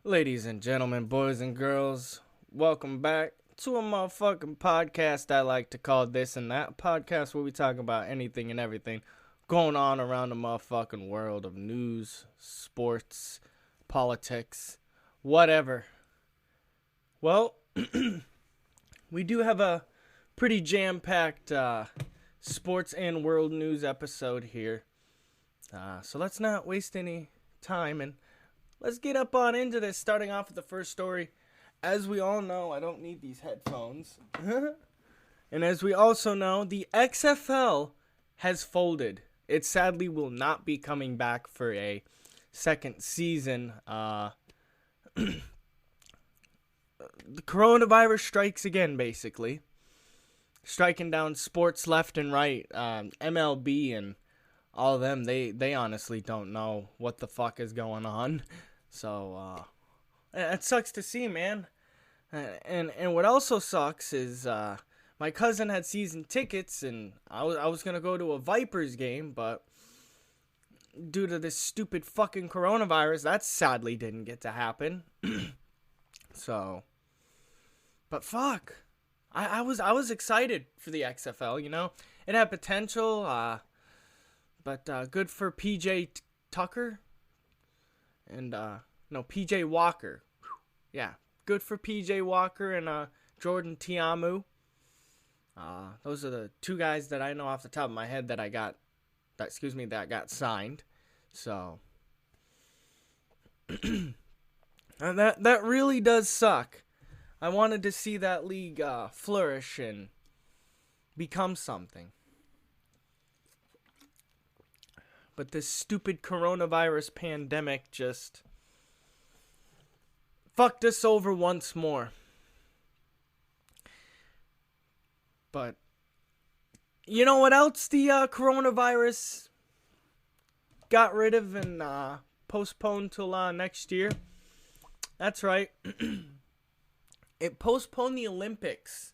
Ladies and gentlemen, boys and girls, welcome back to a motherfucking podcast I like to call This and That. A podcast where we talk about anything and everything going on around the motherfucking world of news, sports, politics, whatever. Well, we do have a pretty jam-packed sports and world news episode here. So let's not waste any time and let's get up on into this, starting off with the first story. As we all know, I don't need these headphones. And as we also know, the XFL has folded. It sadly will not be coming back for a second season. The coronavirus strikes again, basically. Striking down sports left and right. MLB and all of them, they honestly don't know what the fuck is going on. So, it sucks to see, man. And what also sucks is, my cousin had season tickets, and I was gonna go to a Vipers game, but due to this stupid fucking coronavirus, that sadly didn't get to happen. So, but fuck. I was excited for the XFL, you know? It had potential, but good for PJ Tucker. And, PJ Walker. Yeah, good for PJ Walker and Jordan Tiamu. Those are the two guys that I know off the top of my head that got signed. So, and that really does suck. I wanted to see that league flourish and become something. But this stupid coronavirus pandemic just fucked us over once more. But you know what else the coronavirus got rid of and postponed till next year? That's right. It postponed the Olympics.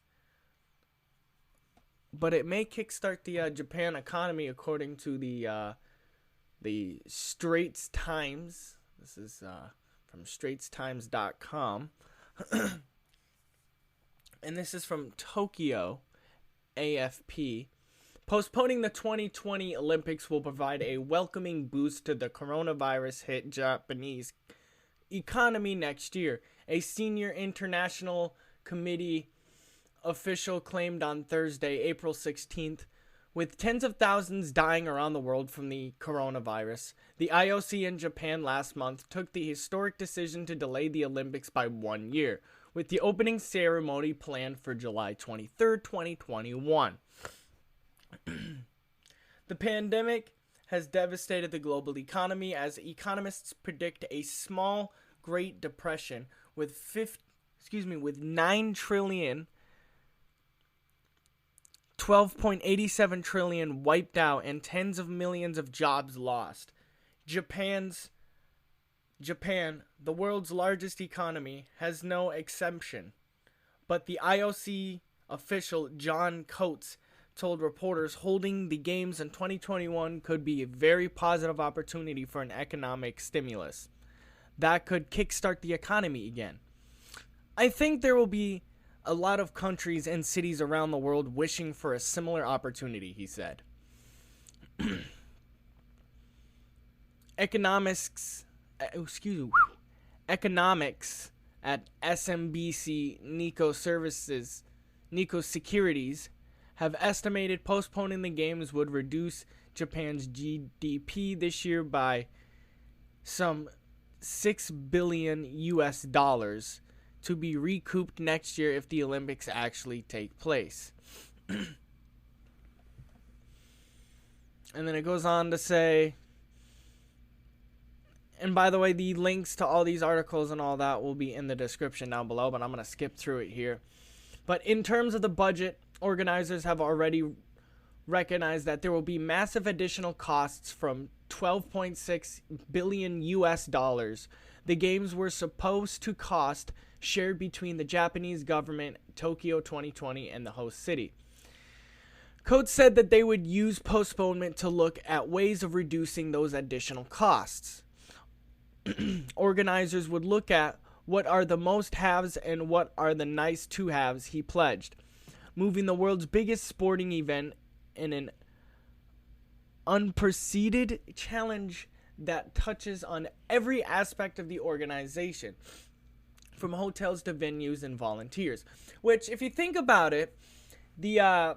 But it may kickstart the Japan economy, according to the Straits Times. This is from straitstimes.com. And this is from Tokyo AFP. Postponing the 2020 Olympics will provide a welcoming boost to the coronavirus hit Japanese economy next year. A senior international committee official claimed on Thursday, April 16th. With tens of thousands dying around the world from the coronavirus, the IOC in Japan last month took the historic decision to delay the Olympics by 1 year, with the opening ceremony planned for July 23rd, 2021. The pandemic has devastated the global economy as economists predict a small Great Depression with 9 trillion 12.87 trillion wiped out and tens of millions of jobs lost. Japan, the world's largest economy, has no exception. But the IOC official John Coates told reporters holding the games in 2021 could be a very positive opportunity for an economic stimulus that could kickstart the economy again. I think there will be a lot of countries and cities around the world wishing for a similar opportunity, he said. Economics at SMBC Nikko Securities have estimated postponing the games would reduce Japan's GDP this year by some $6 billion to be recouped next year if the Olympics actually take place. And then it goes on to say, and by the way, the links to all these articles and all that will be in the description down below, but I'm going to skip through it here. But in terms of the budget, organizers have already recognized that there will be massive additional costs from $12.6 billion. The games were supposed to cost, shared between the Japanese government, Tokyo 2020, and the host city. Coates said that they would use postponement to look at ways of reducing those additional costs. organizers would look at what are the most haves and what are the nice to haves he pledged, moving the world's biggest sporting event in an unprecedented challenge that touches on every aspect of the organization, from hotels to venues and volunteers. Which, if you think about it, the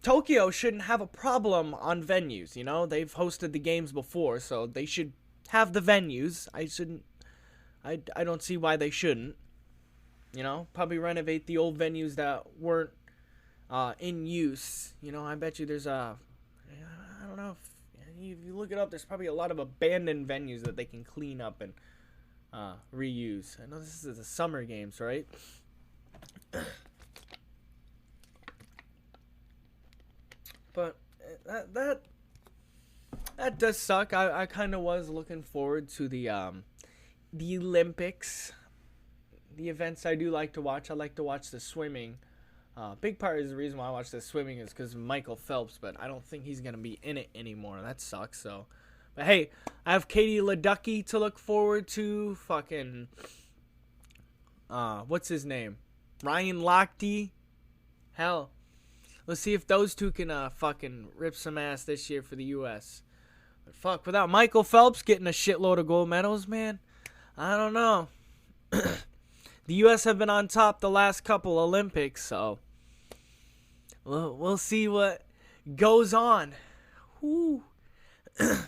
Tokyo shouldn't have a problem on venues. You know, they've hosted the games before, so they should have the venues. I don't see why they shouldn't. You know, probably renovate the old venues that weren't in use. You know, I bet you there's I don't know, if you look it up, there's probably a lot of abandoned venues that they can clean up and reuse. I know this is the summer games, right? But that does suck. I kind of was looking forward to the Olympics, the events I do like to watch. I like to watch the swimming. Big part is the reason why I watch the swimming is because of Michael Phelps, but I don't think he's going to be in it anymore. That sucks. So, but hey, I have Katie Ledecky to look forward to. Fucking, what's his name? Ryan Lochte. Hell, let's see if those two can fucking rip some ass this year for the U.S. But fuck, without Michael Phelps getting a shitload of gold medals, man, I don't know. The U.S. have been on top the last couple Olympics, so we'll see what goes on. Whew.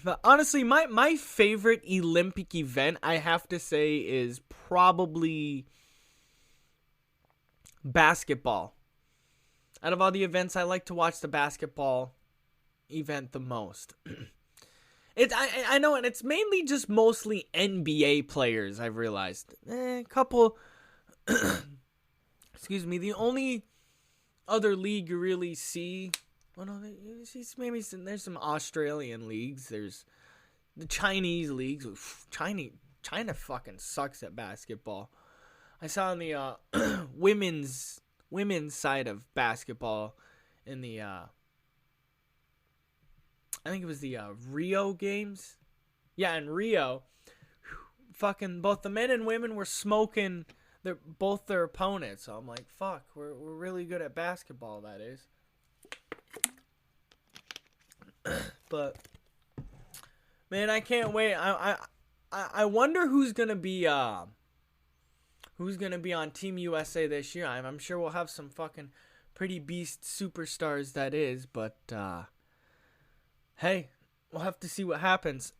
But honestly, my favorite Olympic event, I have to say, is probably basketball. Out of all the events, I like to watch the basketball event the most. I know, and it's mainly just mostly NBA players, I've realized. A couple... Excuse me, the only other league you really see... Well, no, maybe there's some Australian leagues. There's the Chinese leagues. China fucking sucks at basketball. I saw on the women's side of basketball in the I think it was the Rio games. Yeah, in Rio, fucking both the men and women were smoking both their opponents. So I'm like, fuck, we're really good at basketball, that is. But man, I can't wait. I wonder who's gonna be on Team USA this year. I'm sure we'll have some fucking pretty beast superstars, that is, but hey, we'll have to see what happens.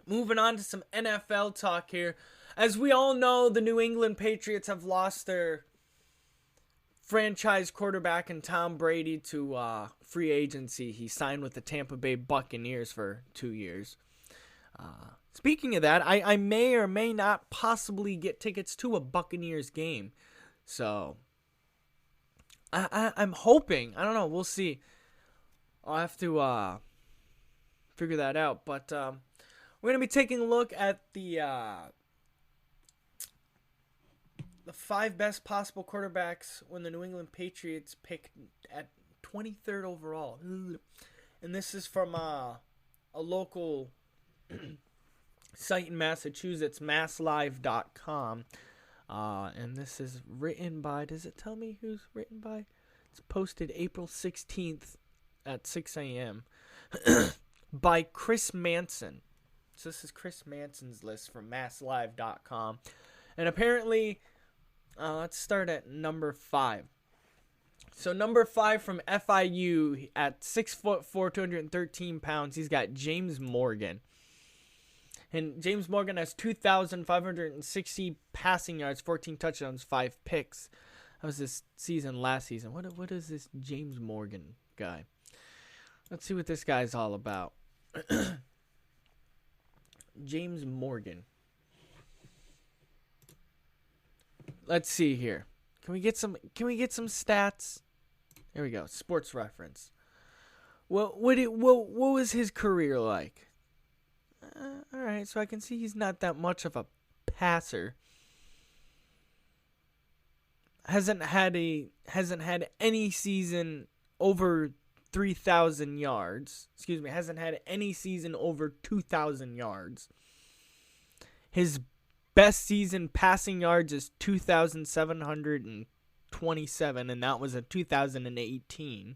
Moving on to some NFL talk here. As we all know, the New England Patriots have lost their franchise quarterback in Tom Brady to free agency. He signed with the Tampa Bay Buccaneers for 2 years. Speaking of that, I may or may not possibly get tickets to a Buccaneers game. So, I'm hoping. I don't know. We'll see. I'll have to figure that out. But we're going to be taking a look at the 5 best possible quarterbacks when the New England Patriots picked at 23rd overall. And this is from a local site in Massachusetts, masslive.com. And this is written by, does it tell me who's written by? It's posted April 16th at 6 a.m. by Chris Manson. So this is Chris Manson's list from masslive.com. And apparently, let's start at number 5. So number 5 from FIU at 6'4", 213 pounds. He's got James Morgan. And James Morgan has 2,560 passing yards, 14 touchdowns, 5 picks. That was this season, last season. What is this James Morgan guy? Let's see what this guy's all about. James Morgan. Let's see here. Can we get some stats? There we go. Sports Reference. What was his career like? All right, so I can see he's not that much of a passer. Hasn't had any season over 3,000 yards. Excuse me, hasn't had any season over 2,000 yards. His best season passing yards is 2,727, and that was in 2018.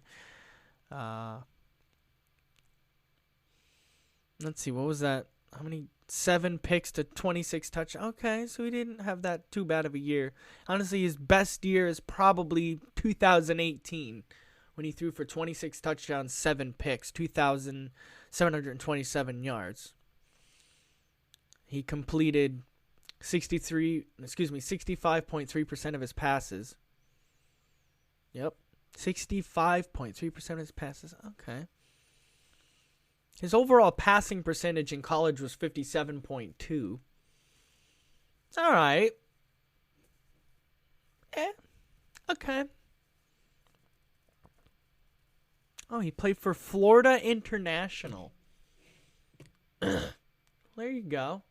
Let's see, what was that? How many? 7 picks to 26 touchdowns. Okay, so he didn't have that too bad of a year. Honestly, his best year is probably 2018 when he threw for 26 touchdowns, 7 picks, 2,727 yards. He completed 65.3% of his passes. Yep, 65.3% of his passes. Okay. His overall passing percentage in college was 57.2. It's all right. Okay. Oh, he played for Florida International. There you go.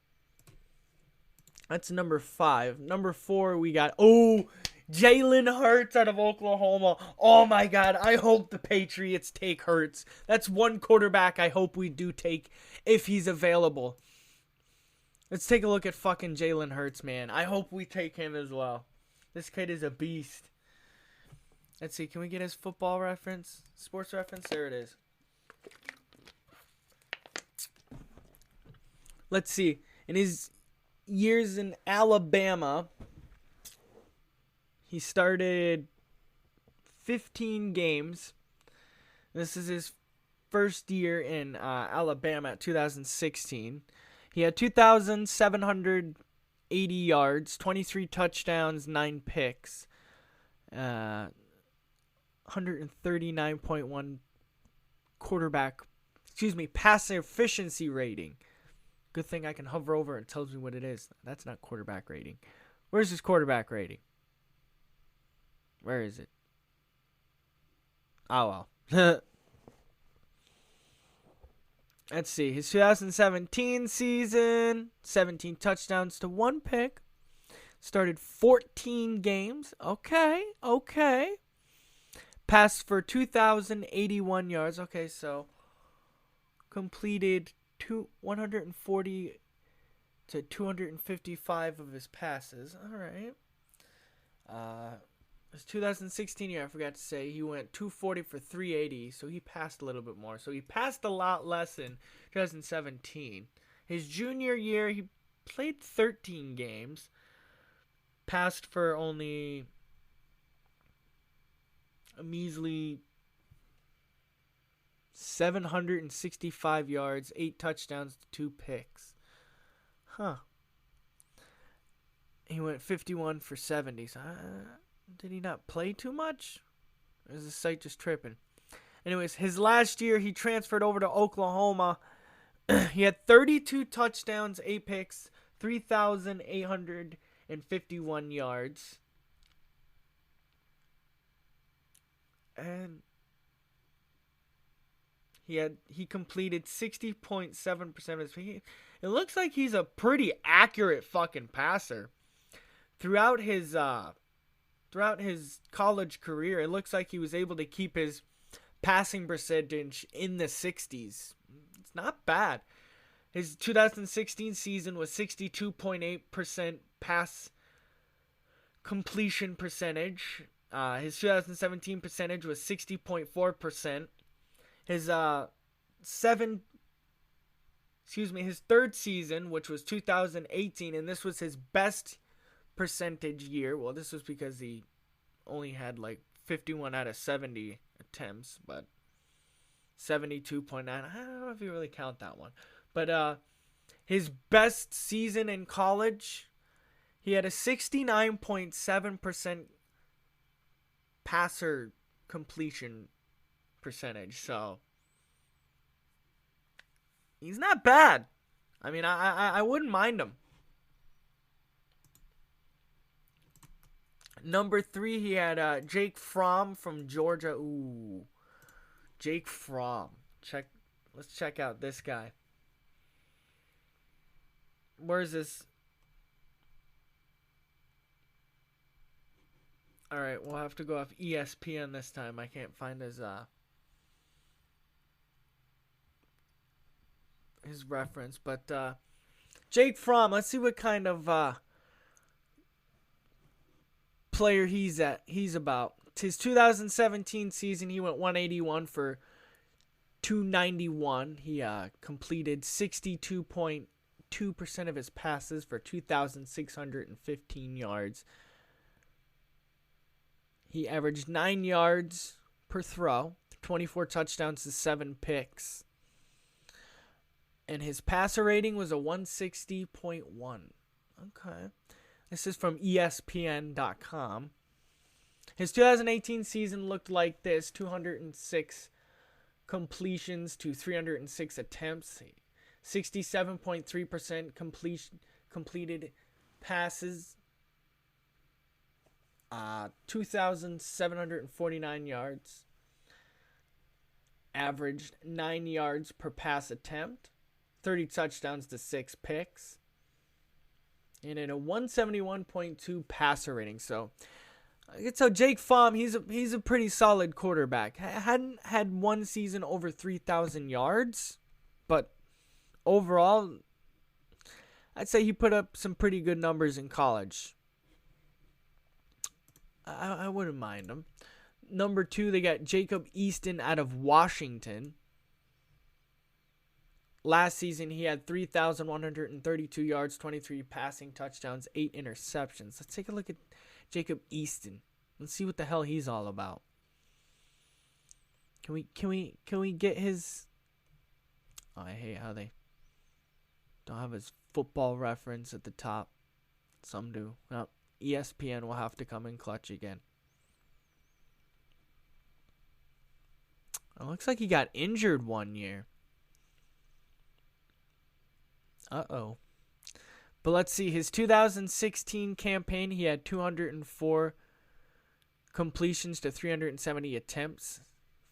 That's number 5. Number 4, we got, Jalen Hurts out of Oklahoma. Oh, my God. I hope the Patriots take Hurts. That's one quarterback I hope we do take if he's available. Let's take a look at fucking Jalen Hurts, man. I hope we take him as well. This kid is a beast. Let's see. Can we get his football reference? Sports reference? There it is. Let's see. In his years in Alabama, he started 15 games. This is his first year in Alabama, 2016. He had 2,780 yards, 23 touchdowns, 9 picks, 139.1 pass efficiency rating. Good thing I can hover over and it tells me what it is. That's not quarterback rating. Where's his quarterback rating? Where is it? Oh, well. Let's see. His 2017 season, 17 touchdowns to 1 pick. Started 14 games. Okay. Passed for 2,081 yards. Okay, so completed 140 to 255 of his passes. All right. His 2016 year, I forgot to say, he went 240 for 380, so he passed a little bit more. So he passed a lot less in 2017. His junior year, he played 13 games, passed for only a measly 765 yards, 8 touchdowns, 2 picks. He went 51 for 70, so did he not play too much? Or is the site just tripping? Anyways, his last year, he transferred over to Oklahoma. He had 32 touchdowns, 8 picks, 3,851 yards. And he completed 60.7% of his. It looks like he's a pretty accurate fucking passer. Throughout his college career, it looks like he was able to keep his passing percentage in the 60s. It's not bad. His 2016 season was 62.8% pass completion percentage. His 2017 percentage was 60.4%. His his third season, which was 2018, and this was his best percentage year. Well, this was because he only had like 51 out of 70 attempts, but 72.9. I don't know if you really count that one. But his best season in college, he had a 69.7% passer completion percentage. So he's not bad. I mean, I wouldn't mind him. Number 3, he had Jake Fromm from Georgia. Ooh, Jake Fromm. Let's check out this guy. Where's this? All right, we'll have to go off ESPN this time. I can't find his reference, but Jake Fromm, let's see what kind of player he's about. His 2017 season, he went 181 for 291. He completed 62.2% of his passes for 2,615 yards. He averaged 9 yards per throw, 24 touchdowns to 7 picks. And his passer rating was a 160.1. Okay. This is from ESPN.com. His 2018 season looked like this: 206 completions to 306 attempts, 67.3% completed passes, 2,749 yards, averaged 9 yards per pass attempt, 30 touchdowns to 6 picks, and in a 171.2 passer rating. So Jake Fromm, he's a pretty solid quarterback. Hadn't had one season over 3,000 yards, but overall, I'd say he put up some pretty good numbers in college. I wouldn't mind him. Number 2, they got Jacob Easton out of Washington. Last season, he had 3,132 yards, 23 passing touchdowns, 8 interceptions. Let's take a look at Jacob Easton. Let's see what the hell he's all about. Can we get his? Oh, I hate how they don't have his football reference at the top. Some do. Well, ESPN will have to come in clutch again. It looks like he got injured one year. Uh-oh. But let's see. His 2016 campaign, he had 204 completions to 370 attempts.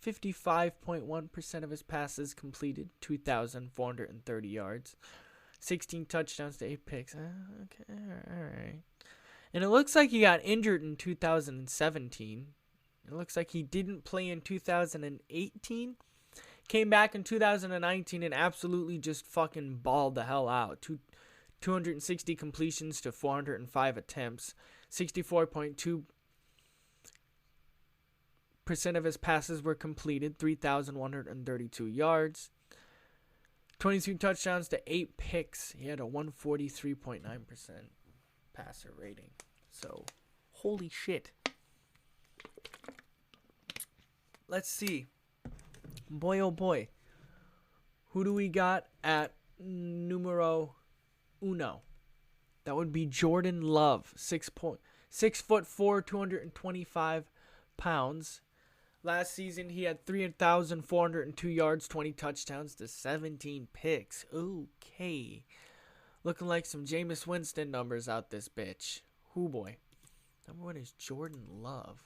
55.1% of his passes completed. 2,430 yards. 16 touchdowns to 8 picks. Okay, all right. And it looks like he got injured in 2017. It looks like he didn't play in 2018. Came back in 2019 and absolutely just fucking balled the hell out. 260 completions to 405 attempts. 64.2% of his passes were completed. 3,132 yards. 22 touchdowns to 8 picks. He had a 143.9% passer rating. So, holy shit. Let's see. Boy, oh boy. Who do we got at numero uno? That would be Jordan Love. 6'4", 225 pounds. Last season, he had 3,402 yards, 20 touchdowns to 17 picks. Okay. Looking like some Jameis Winston numbers out this bitch. Whoo boy. Number 1 is Jordan Love.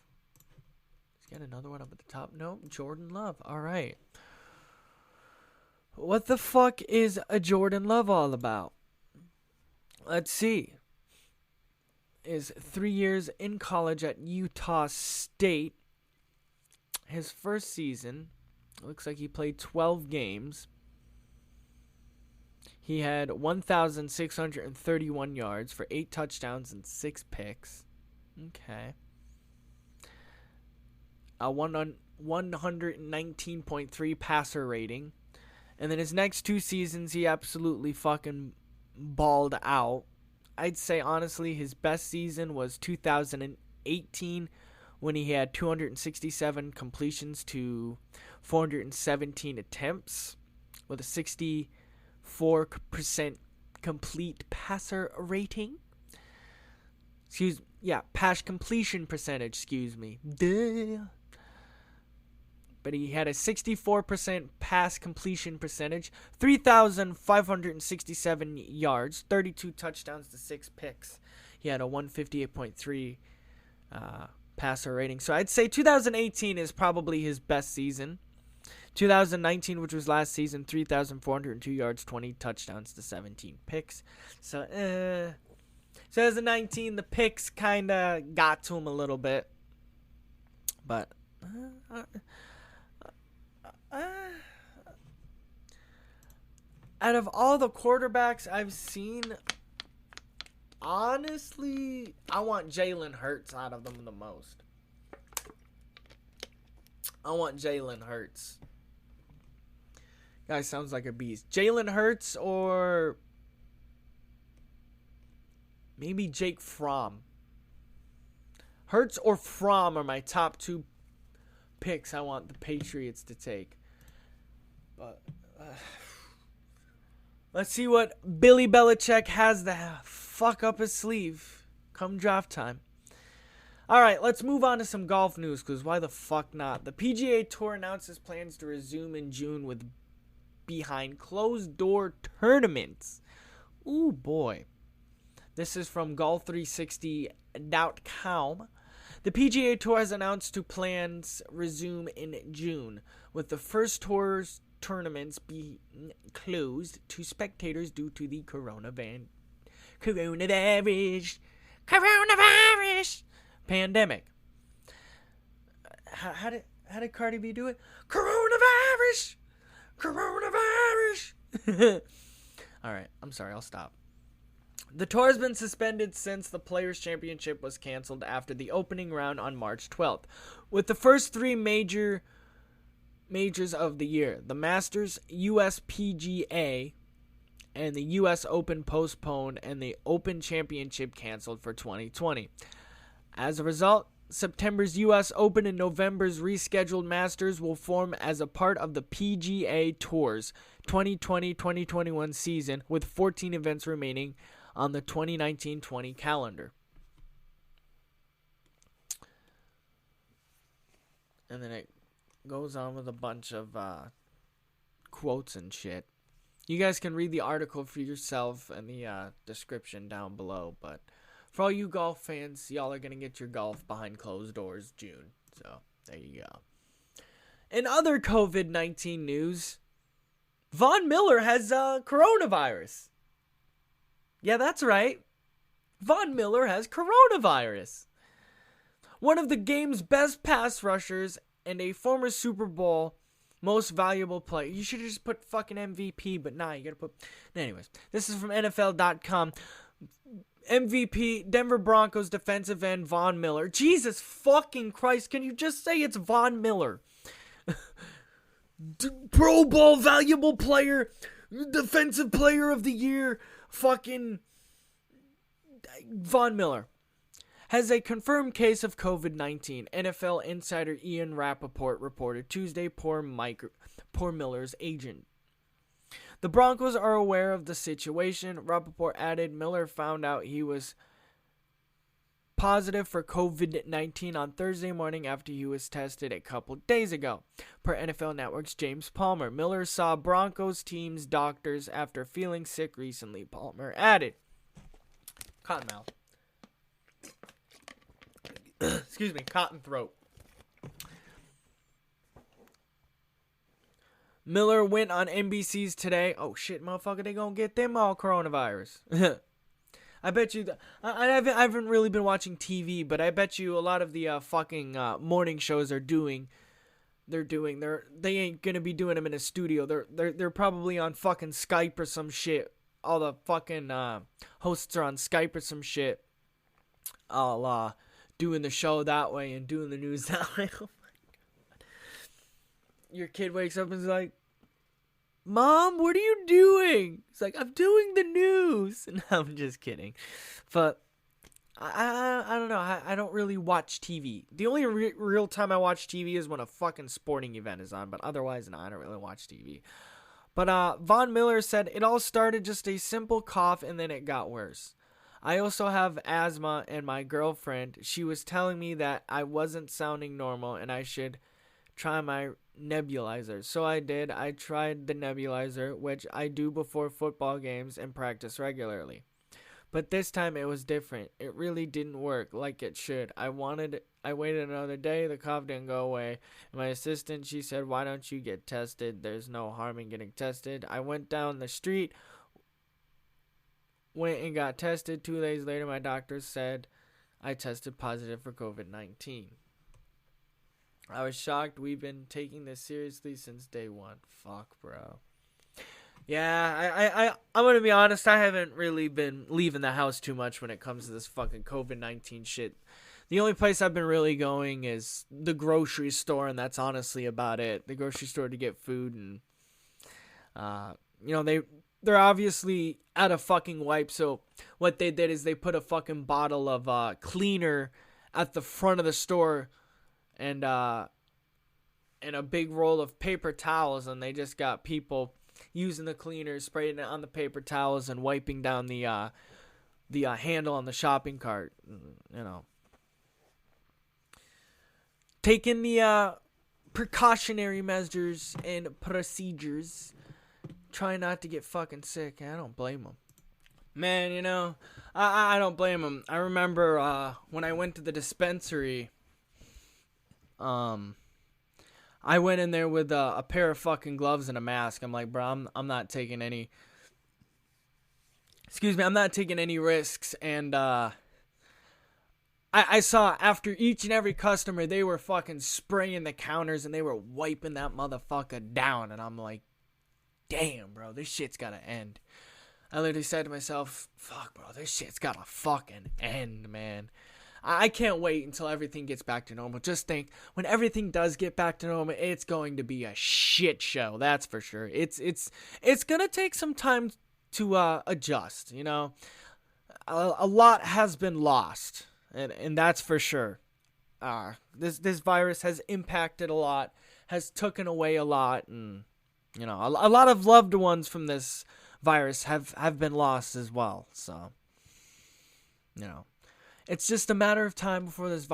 He's got another one up at the top. Nope, Jordan Love. All right. What the fuck is a Jordan Love all about? Let's see. Is 3 years in college at Utah State. His first season, looks like he played 12 games. He had 1,631 yards for 8 touchdowns and 6 picks. Okay. A 119.3 passer rating. And then his next 2 seasons, he absolutely fucking balled out. I'd say, honestly, his best season was 2018 when he had 267 completions to 417 attempts with a 64% complete passer rating. Pass completion percentage, excuse me. Duh. But he had a 64% pass completion percentage, 3,567 yards, 32 touchdowns to 6 picks. He had a 158.3 passer rating. So I'd say 2018 is probably his best season. 2019, which was last season, 3,402 yards, 20 touchdowns to 17 picks. So, 2019, the picks kind of got to him a little bit. But, out of all the quarterbacks I've seen, honestly, I want Jalen Hurts out of them the most. I want Jalen Hurts. Guy sounds like a beast. Jalen Hurts or maybe Jake Fromm. Hurts or Fromm are my top two picks I want the Patriots to take. But let's see what Billy Belichick has the fuck up his sleeve come draft time. Alright, let's move on to some golf news, because why the fuck not? The PGA Tour announces plans to resume in June with behind closed door tournaments. Ooh boy. This is from golf360.com. The PGA Tour has announced two plans resume in June, with the first tour's tournaments being closed to spectators due to the coronavirus pandemic. How did Cardi B do it? Coronavirus. All right, I'm sorry, I'll stop. The tour has been suspended since the Players' Championship was canceled after the opening round on March 12th, with the first three majors of the year, the Masters, USPGA, and the US Open postponed and the Open Championship canceled for 2020. As a result, September's US Open and November's rescheduled Masters will form as a part of the PGA Tour's 2020-2021 season, with 14 events remaining on the 2019-20 calendar. And then it goes on with a bunch of quotes and shit. You guys can read the article for yourself in the description down below. But for all you golf fans, y'all are going to get your golf behind closed doors June. So there you go. In other COVID-19 news, Von Miller has coronavirus. Yeah, that's right. Von Miller has coronavirus. One of the game's best pass rushers and a former Super Bowl most valuable player. You should have just put fucking MVP, but nah, you gotta put... Anyways, this is from NFL.com. MVP, Denver Broncos defensive end Von Miller. Jesus fucking Christ, can you just say it's Von Miller? Pro Bowl valuable player, defensive player of the year, fucking Von Miller has a confirmed case of COVID-19. NFL insider Ian Rappaport reported Tuesday per Miller's agent. The Broncos are aware of the situation. Rappaport added Miller found out he was positive for COVID-19 on Thursday morning after he was tested a couple days ago. Per NFL Network's James Palmer, Miller saw Broncos team's doctors after feeling sick recently. Palmer added, Cottonmouth. Excuse me, cotton throat. Miller went on NBC's Today. Oh shit, motherfucker, they gonna get them all coronavirus. I bet you, I haven't really been watching TV, but I bet you a lot of the fucking morning shows they ain't gonna be doing them in a studio. They're probably on fucking Skype or some shit. All the fucking hosts are on Skype or some shit. All doing the show that way and doing the news that way. Oh my God. Your kid wakes up and is like, Mom, what are you doing? It's like, I'm doing the news. No, I'm just kidding. But I don't know. I don't really watch TV. The only real time I watch TV is when a fucking sporting event is on. But otherwise, no, I don't really watch TV. But Von Miller said, it all started just a simple cough and then it got worse. I also have asthma, and my girlfriend, she was telling me that I wasn't sounding normal and I should try my nebulizer. So I did. I tried the nebulizer, which I do before football games and practice regularly. But this time it was different. It really didn't work like it should. I waited another day. The cough didn't go away. And my assistant, she said, why don't you get tested? There's no harm in getting tested. I went down the street, went and got tested. 2 days later, my doctor said I tested positive for COVID-19. I was shocked. We've been taking this seriously since day one. Fuck, bro. Yeah, I'm gonna be honest. I haven't really been leaving the house too much when it comes to this fucking COVID-19 shit. The only place I've been really going is the grocery store, and that's honestly about it. The grocery store to get food, and you know they're obviously out of fucking wipes. So what they did is they put a fucking bottle of cleaner at the front of the store, and a big roll of paper towels, and they just got people using the cleaner, spraying it on the paper towels, and wiping down the handle on the shopping cart. You know, taking the precautionary measures and procedures. Try not to get fucking sick. I don't blame them. Man, you know, I don't blame them. I remember when I went to the dispensary, I went in there with a pair of fucking gloves and a mask. I'm like, bro, I'm not taking any. Excuse me, I'm not taking any risks. And I saw after each and every customer, they were fucking spraying the counters and they were wiping that motherfucker down. And I'm like, damn, bro, this shit's gotta end. I literally said to myself, fuck, bro, this shit's gotta fucking end, man. I can't wait until everything gets back to normal. Just think, when everything does get back to normal, it's going to be a shit show. That's for sure. It's gonna take some time to adjust. You know, a lot has been lost, and that's for sure. This virus has impacted a lot, has taken away a lot, and you know, a lot of loved ones from this virus have been lost as well. So, you know. It's just a matter of time before this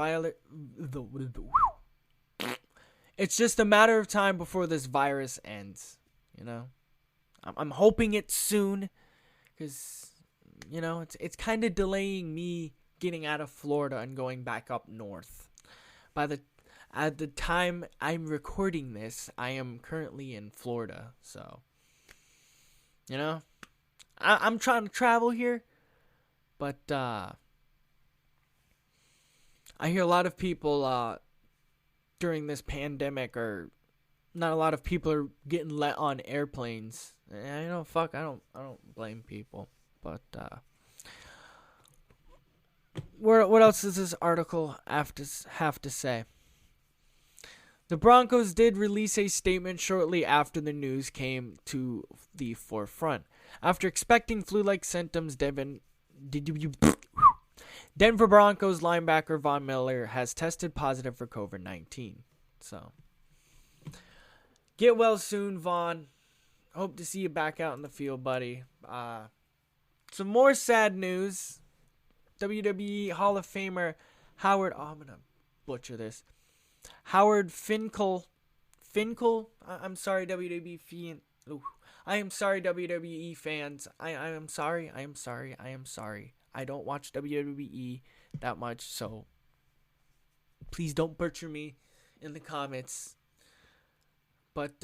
It's just a matter of time before this virus ends. You know, I'm hoping it's soon, because you know it's kind of delaying me getting out of Florida and going back up north. At the time I'm recording this, I am currently in Florida, so you know, I'm trying to travel here, but I hear a lot of people during this pandemic not a lot of people are getting let on airplanes. And you know, fuck, I don't blame people. But what else does this article have to say? The Broncos did release a statement shortly after the news came to the forefront. After expecting flu-like symptoms, Denver Broncos linebacker Von Miller has tested positive for COVID-19. So, get well soon, Von. Hope to see you back out in the field, buddy. Some more sad news. WWE Hall of Famer Howard... Oh, I'm going to butcher this. Howard Finkel... I'm sorry, WWE fan... I am sorry, WWE fans. I am sorry. I don't watch WWE that much, so please don't butcher me in the comments. But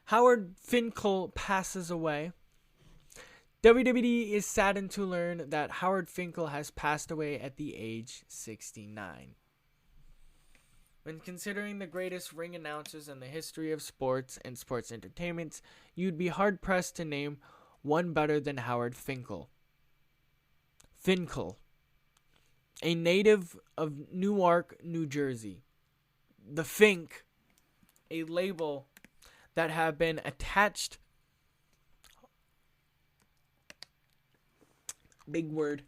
Howard Finkel passes away. WWE is saddened to learn that Howard Finkel has passed away at the age 69. When considering the greatest ring announcers in the history of sports and sports entertainment, you'd be hard-pressed to name one better than Howard Finkel. Finkel, a native of Newark, New Jersey. The Fink, a label that have been attached, big word,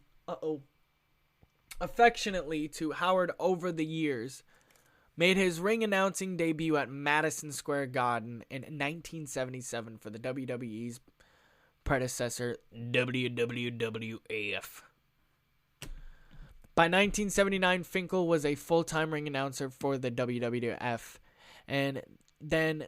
affectionately to Howard over the years, made his ring announcing debut at Madison Square Garden in 1977 for the WWE's predecessor, WWF. By 1979, Finkel was a full-time ring announcer for the WWF and then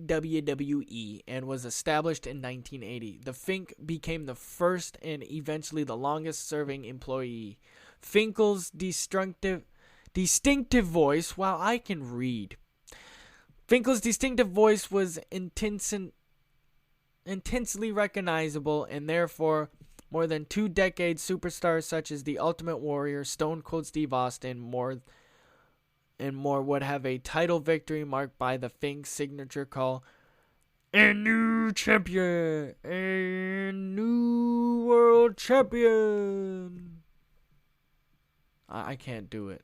WWE, and was established in 1980. The Fink became the first and eventually the longest-serving employee. Finkel's distinctive voice, wow, I can read. Finkel's distinctive voice was intensely recognizable, and therefore more than 2 decades, superstars such as the Ultimate Warrior, Stone Cold Steve Austin, more would have a title victory marked by the Fink's signature call, A new champion. A new world champion. I can't do it.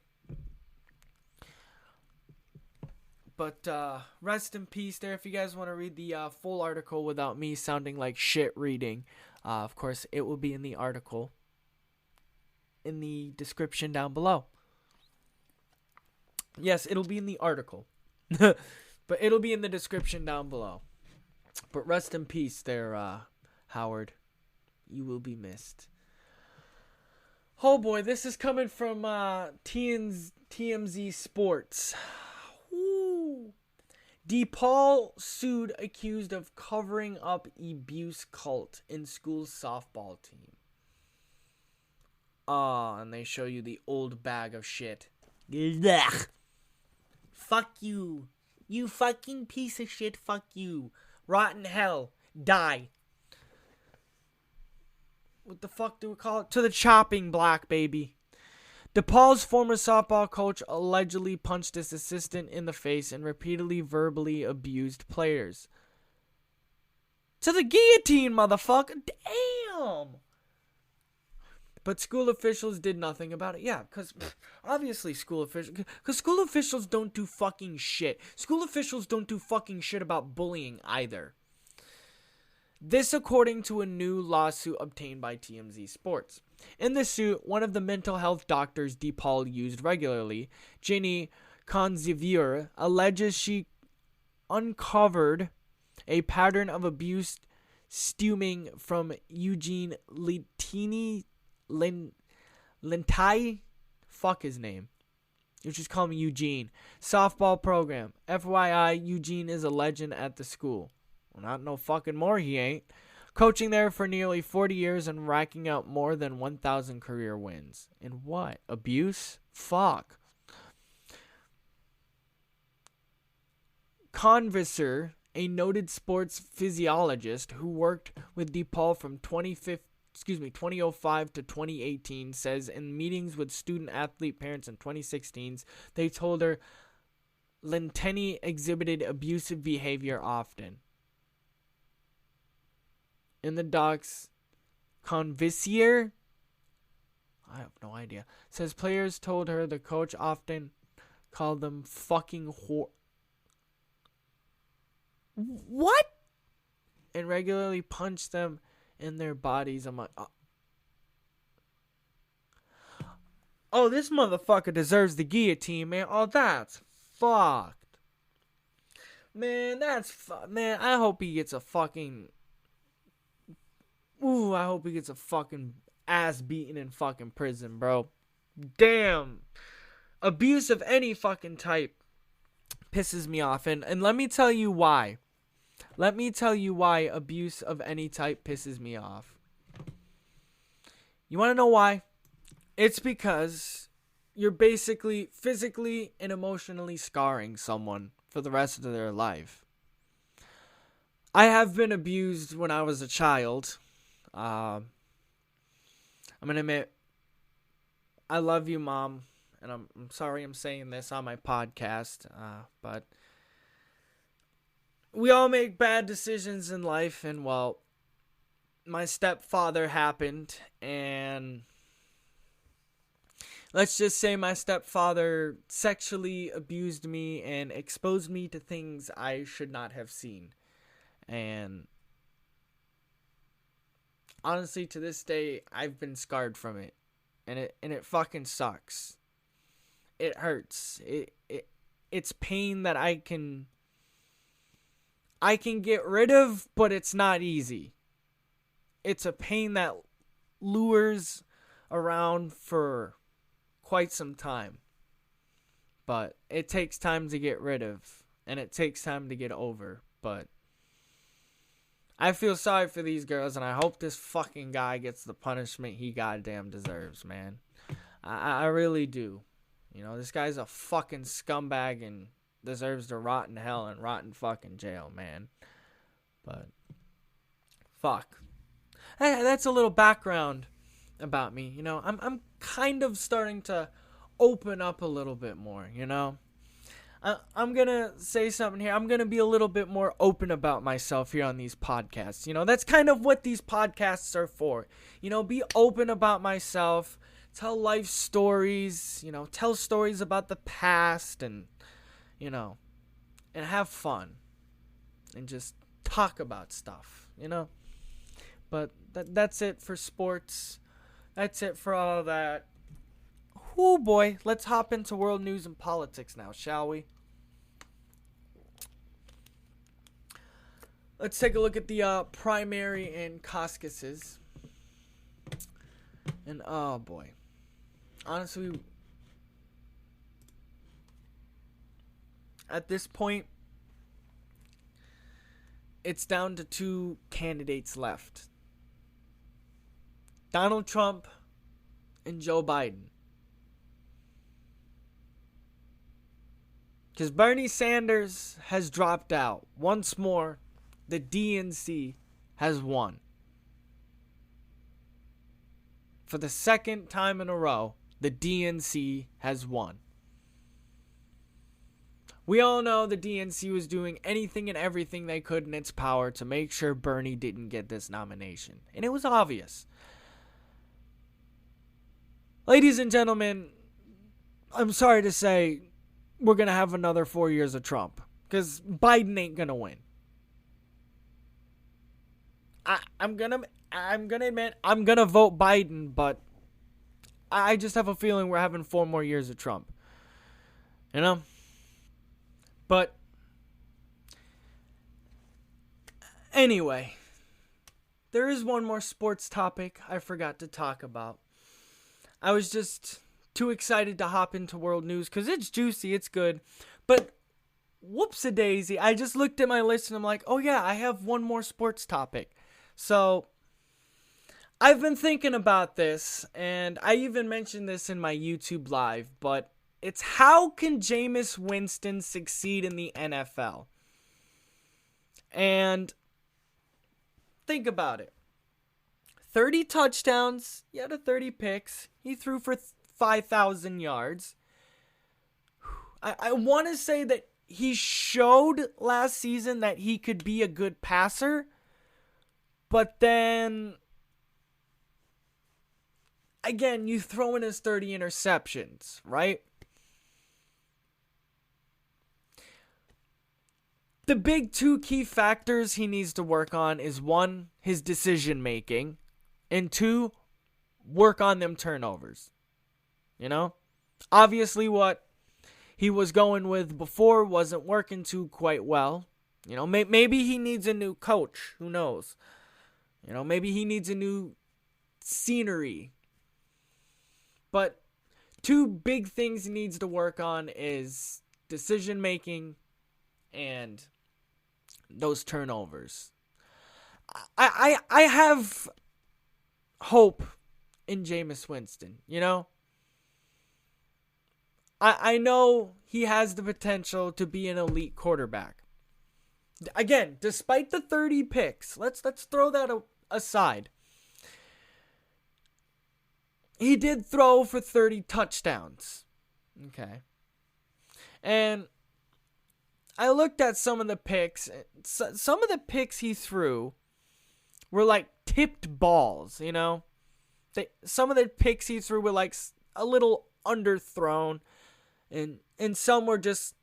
But rest in peace there. If you guys want to read the full article without me sounding like shit reading, of course, it will be in the article in the description down below. Yes, it'll be in the article. But it'll be in the description down below. But rest in peace there, Howard. You will be missed. Oh boy, this is coming from TMZ Sports. Ooh. DePaul sued accused of covering up abuse cult in school's softball team. And they show you the old bag of shit. Ugh. Fuck you. You fucking piece of shit. Fuck you. Rotten hell. Die. What the fuck do we call it? To the chopping block, baby. DePaul's former softball coach allegedly punched his assistant in the face and repeatedly verbally abused players. To the guillotine, motherfucker. Damn. But school officials did nothing about it. Yeah, because obviously school officials don't do fucking shit. School officials don't do fucking shit about bullying either. This according to a new lawsuit obtained by TMZ Sports. In the suit, one of the mental health doctors DePaul used regularly, Jenny Conzivier, alleges she uncovered a pattern of abuse stemming from Eugene Lentai, fuck his name. You just call me Eugene. Softball program. FYI, Eugene is a legend at the school. Well, not no fucking more he ain't. Coaching there for nearly 40 years and racking up more than 1,000 career wins. And what? Abuse? Fuck. Conviser, a noted sports physiologist who worked with DePaul from 2005 to 2018, says in meetings with student-athlete parents in 2016, they told her Lenteni exhibited abusive behavior often. In the docs, Convisier, I have no idea, says players told her the coach often called them fucking what? And regularly punched them in their bodies. I'm like, oh, this motherfucker deserves the guillotine, man. Oh, that's fucked. Man, man, I hope he gets a fucking... Ooh, I hope he gets a fucking ass beaten in fucking prison, bro. Damn. Abuse of any fucking type pisses me off. And let me tell you why. Let me tell you why abuse of any type pisses me off. You want to know why? It's because you're basically physically and emotionally scarring someone for the rest of their life. I have been abused when I was a child. I'm going to admit, I love you, Mom, and I'm sorry I'm saying this on my podcast, but we all make bad decisions in life, and, well, my stepfather happened, and let's just say my stepfather sexually abused me and exposed me to things I should not have seen, and honestly, to this day, I've been scarred from it, and it fucking sucks. It hurts. It's pain that I can get rid of, but it's not easy. It's a pain that lures around for quite some time, but it takes time to get rid of, and it takes time to get over, but I feel sorry for these girls, and I hope this fucking guy gets the punishment he goddamn deserves, man. I really do. You know, this guy's a fucking scumbag and deserves to rot in hell and rot in fucking jail, man. But, fuck. Hey, that's a little background about me, you know. I'm kind of starting to open up a little bit more, you know. I'm going to say something here. I'm going to be a little bit more open about myself here on these podcasts. That's kind of what these podcasts are for. Be open about myself, tell life stories, tell stories about the past and have fun and just talk about stuff, But that's it for sports. That's it for all that. Oh boy, let's hop into world news and politics now, shall we? Let's take a look at the primary and CAUCUSES. And oh boy. Honestly, at this point, it's down to two candidates left. Donald Trump and Joe Biden. Because Bernie Sanders has dropped out. Once more, the DNC has won. For the second time in a row, the DNC has won. We all know the DNC was doing anything and everything they could in its power to make sure Bernie didn't get this nomination. And it was obvious. Ladies and gentlemen, I'm sorry to say, we're going to have another 4 years of Trump. Because Biden ain't going to win. I'm gonna admit, I'm going to vote Biden, but I just have a feeling we're having 4 more years of Trump. But anyway, there is one more sports topic I forgot to talk about. I was just too excited to hop into world news because it's juicy, it's good. But whoops-a-daisy, I just looked at my list and I'm like, oh yeah, I have one more sports topic. So I've been thinking about this, and I even mentioned this in my YouTube live, but it's how can Jameis Winston succeed in the NFL? And think about it. 30 touchdowns, he had 30 picks, he threw for 5,000 yards. I want to say that he showed last season that he could be a good passer, but then again, you throw in his 30 interceptions, right? The big two key factors he needs to work on is 1, his decision making, and 2, work on them turnovers. Obviously what he was going with before wasn't working too quite well. Maybe he needs a new coach. Who knows? Maybe he needs a new scenery. But 2 big things he needs to work on is decision making and those turnovers. I have hope in Jameis Winston, I know he has the potential to be an elite quarterback. Again, despite the 30 picks, let's throw that aside. He did throw for 30 touchdowns. Okay. And I looked at some of the picks. Some of the picks he threw were like tipped balls, Some of the picks he threw were like a little underthrown. And some were just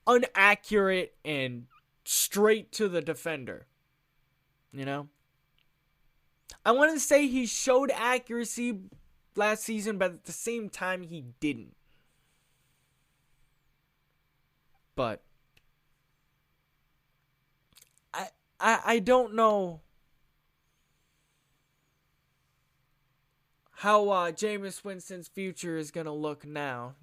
inaccurate and straight to the defender. I want to say he showed accuracy last season, but at the same time he didn't. But I don't know how Jameis Winston's future is going to look now,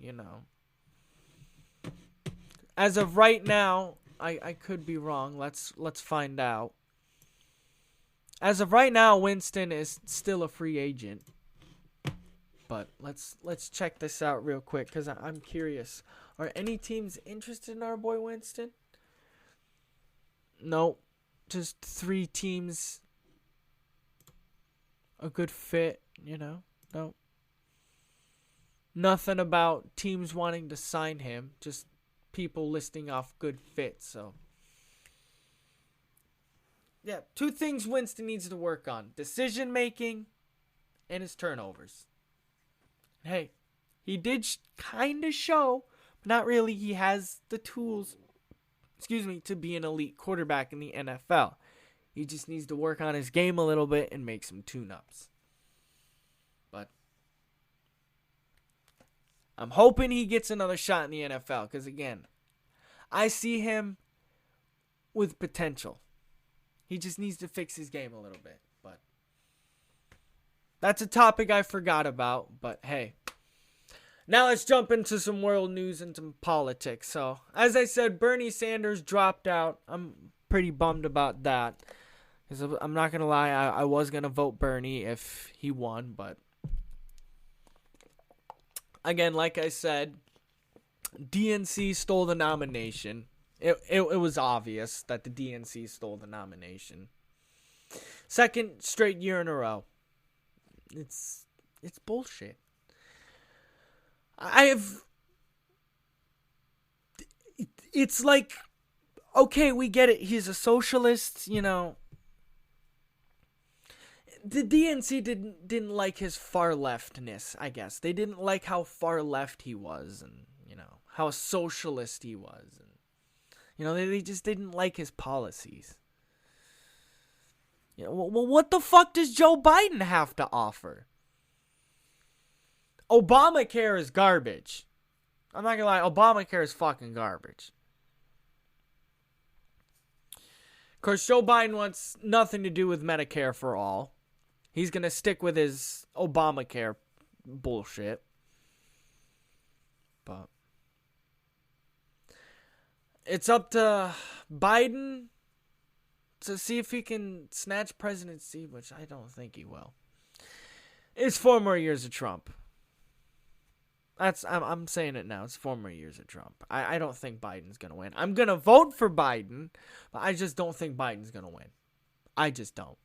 As of right now, I could be wrong. Let's find out. As of right now, Winston is still a free agent. But let's check this out real quick because I'm curious. Are any teams interested in our boy Winston? No. Just 3 teams. A good fit, No. Nothing about teams wanting to sign him. Just people listing off good fits. So, yeah, 2 things Winston needs to work on: decision making and his turnovers. Hey, he did kind of show, but not really. He has the tools, to be an elite quarterback in the NFL. He just needs to work on his game a little bit and make some tune-ups. But I'm hoping he gets another shot in the NFL because, again, I see him with potential. He just needs to fix his game a little bit. But that's a topic I forgot about. But hey, now let's jump into some world news and some politics. So, as I said, Bernie Sanders dropped out. I'm pretty bummed about that. Because I'm not going to lie, I was going to vote Bernie if he won. But again, like I said, DNC stole the nomination. It was obvious that the DNC stole the nomination. Second straight year in a row. It's bullshit. It's like, okay, we get it. He's a socialist, you know. The DNC didn't like his far leftness, I guess. They didn't like how far left he was, and, you know, how socialist he was, and, you know, they just didn't like his policies. You know, well, what the fuck does Joe Biden have to offer? Obamacare is garbage. I'm not gonna lie, Obamacare is fucking garbage. Of course, Joe Biden wants nothing to do with Medicare for all. He's gonna stick with his Obamacare bullshit. But it's up to Biden to see if he can snatch presidency, which I don't think he will. It's 4 more years of Trump. I'm saying it now. It's 4 more years of Trump. I don't think Biden's going to win. I'm going to vote for Biden, but I just don't think Biden's going to win. I just don't.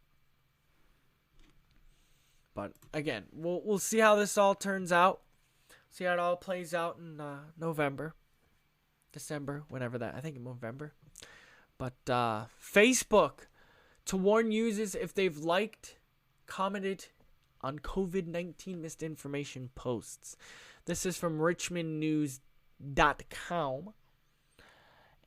But again, we'll see how this all turns out. See how it all plays out in November, December, whenever that. I think in November. But Facebook to warn users if they've liked, commented on COVID-19 misinformation posts. This is from richmondnews.com.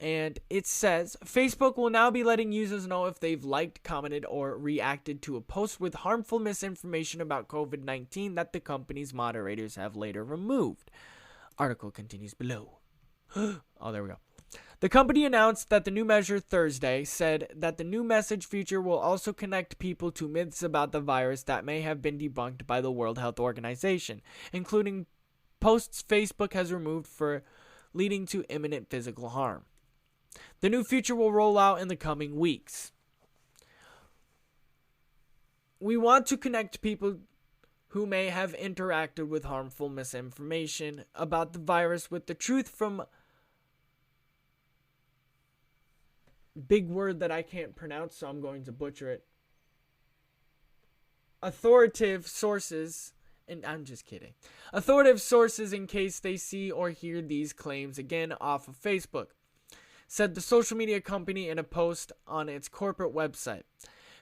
And it says, Facebook will now be letting users know if they've liked, commented, or reacted to a post with harmful misinformation about COVID-19 that the company's moderators have later removed. Article continues below. Oh, there we go. The company announced that the new measure Thursday said that the new message feature will also connect people to myths about the virus that may have been debunked by the World Health Organization, including posts Facebook has removed for leading to imminent physical harm. The new feature will roll out in the coming weeks. We want to connect people who may have interacted with harmful misinformation about the virus with the truth from big word that I can't pronounce, so I'm going to butcher it. Authoritative sources, and I'm just kidding. Authoritative sources in case they see or hear these claims again off of Facebook, said the social media company in a post on its corporate website.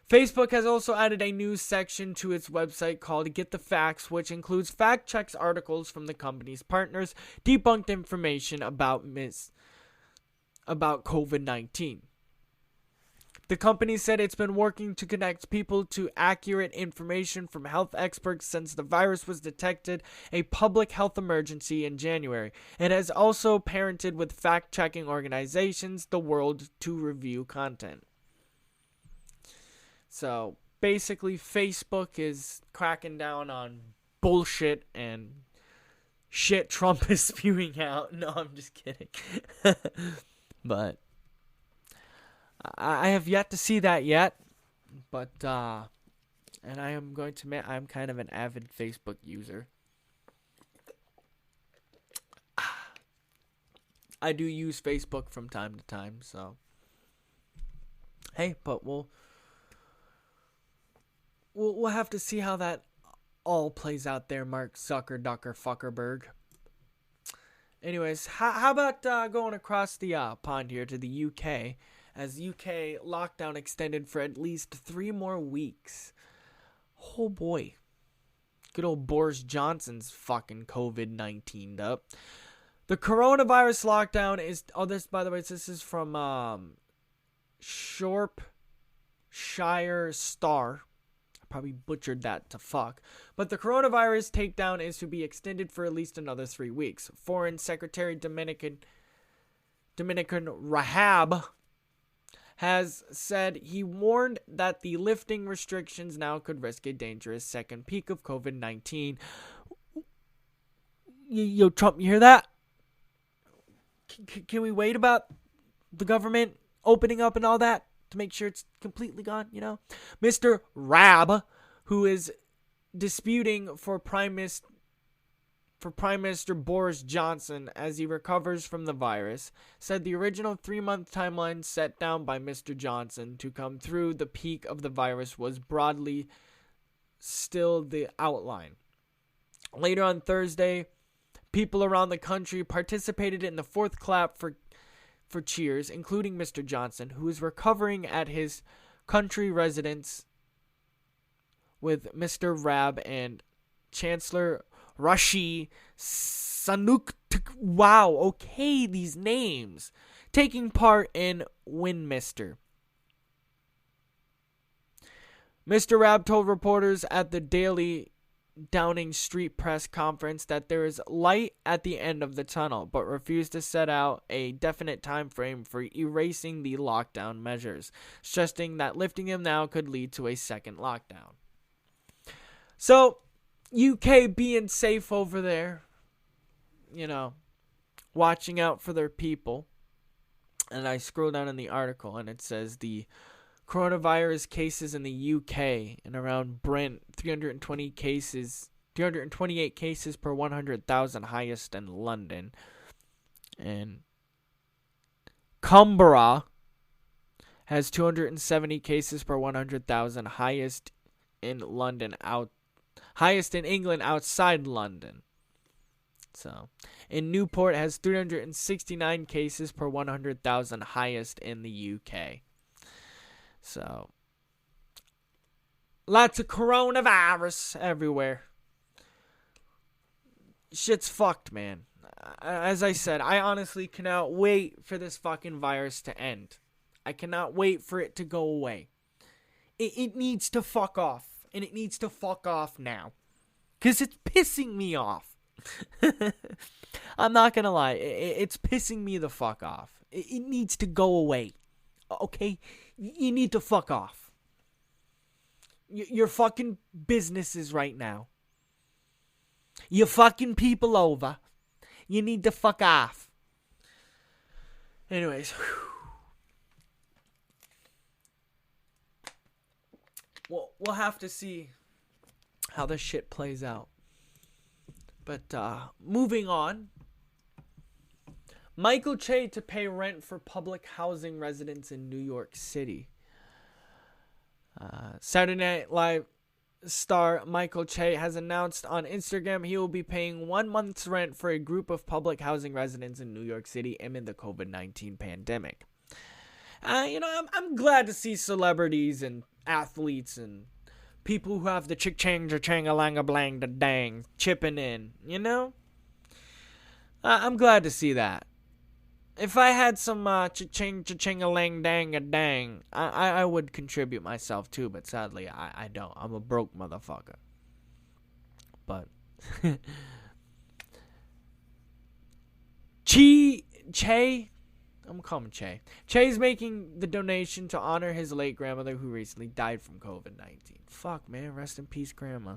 Facebook has also added a news section to its website called Get the Facts, which includes fact checks articles from the company's partners, debunked information about COVID-19. The company said it's been working to connect people to accurate information from health experts since the virus was detected a public health emergency in January. It has also parented with fact-checking organizations the world to review content. So basically, Facebook is cracking down on bullshit and shit Trump is spewing out. No, I'm just kidding. But I have yet to see that yet, but and I am going to admit I'm kind of an avid Facebook user. I do use Facebook from time to time, so hey, but we'll have to see how that all plays out there, Mark Zuckerberg. Anyways, how about going across the pond here to the UK, as UK lockdown extended for at least 3 more weeks. Oh boy. Good old Boris Johnson's fucking COVID-19'd up. The coronavirus lockdown is... Oh, this, by the way, this is from Shropshire Star. I probably butchered that to fuck. But the coronavirus takedown is to be extended for at least another 3 weeks. Foreign Secretary Dominican Rahab has said he warned that the lifting restrictions now could risk a dangerous second peak of COVID-19. Yo, Trump, you hear that? Can we wait about the government opening up and all that to make sure it's completely gone, you know? Mr. Raab, who is disputing for Prime Minister Boris Johnson as he recovers from the virus, said the original 3-month timeline set down by Mr. Johnson to come through the peak of the virus was broadly still the outline. Later on Thursday, people around the country participated in the fourth clap for cheers, including Mr. Johnson, who is recovering at his country residence with Mr. Raab and Chancellor Rishi Sunak. Wow, okay, these names. Taking part in Winminster. Mr. Raab told reporters at the Daily Downing Street press conference that there is light at the end of the tunnel, but refused to set out a definite time frame for erasing the lockdown measures, stressing that lifting them now could lead to a second lockdown. So, UK being safe over there, you know, watching out for their people. And I scroll down in the article and it says the coronavirus cases in the UK and around Brent, 328 cases per 100,000, highest in London. And Cumbria has 270 cases per 100,000, highest in England outside London. So, in Newport has 369 cases per 100,000, highest in the UK. So, lots of coronavirus everywhere. Shit's fucked, man. As I said, I honestly cannot wait for this fucking virus to end. I cannot wait for it to go away. It needs to fuck off. And it needs to fuck off now. Because it's pissing me off. I'm not going to lie. It's pissing me the fuck off. It needs to go away. Okay? You need to fuck off. Your fucking businesses right now. You fucking people over. You need to fuck off. Anyways. We'll have to see how this shit plays out. But moving on. Michael Che to pay rent for public housing residents in New York City. Saturday Night Live star Michael Che has announced on Instagram he will be paying 1 month's rent for a group of public housing residents in New York City amid the COVID-19 pandemic. I'm glad to see celebrities and athletes and people who have the chick-chang-cha-chang-a-lang-a-blang-da-dang chipping in, you know? I'm glad to see that. If I had some cha-ching-cha-ching-a-lang-dang-a-dang, I would contribute myself too, but sadly I don't. I'm a broke motherfucker. But Che, I'm calling him Che. Che's making the donation to honor his late grandmother who recently died from COVID-19. Fuck, man. Rest in peace, Grandma.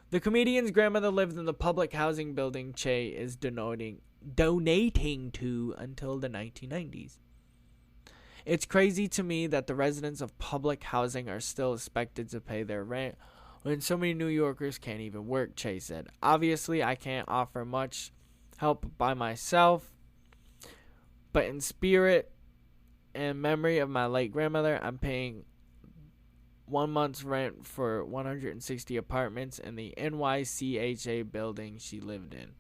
The comedian's grandmother lived in the public housing building Che is donating to until the 1990s. It's crazy to me that the residents of public housing are still expected to pay their rent when so many New Yorkers can't even work, Che said. Obviously, I can't offer much help by myself, but in spirit and memory of my late grandmother, I'm paying 1 month's rent for 160 apartments in the NYCHA building she lived in.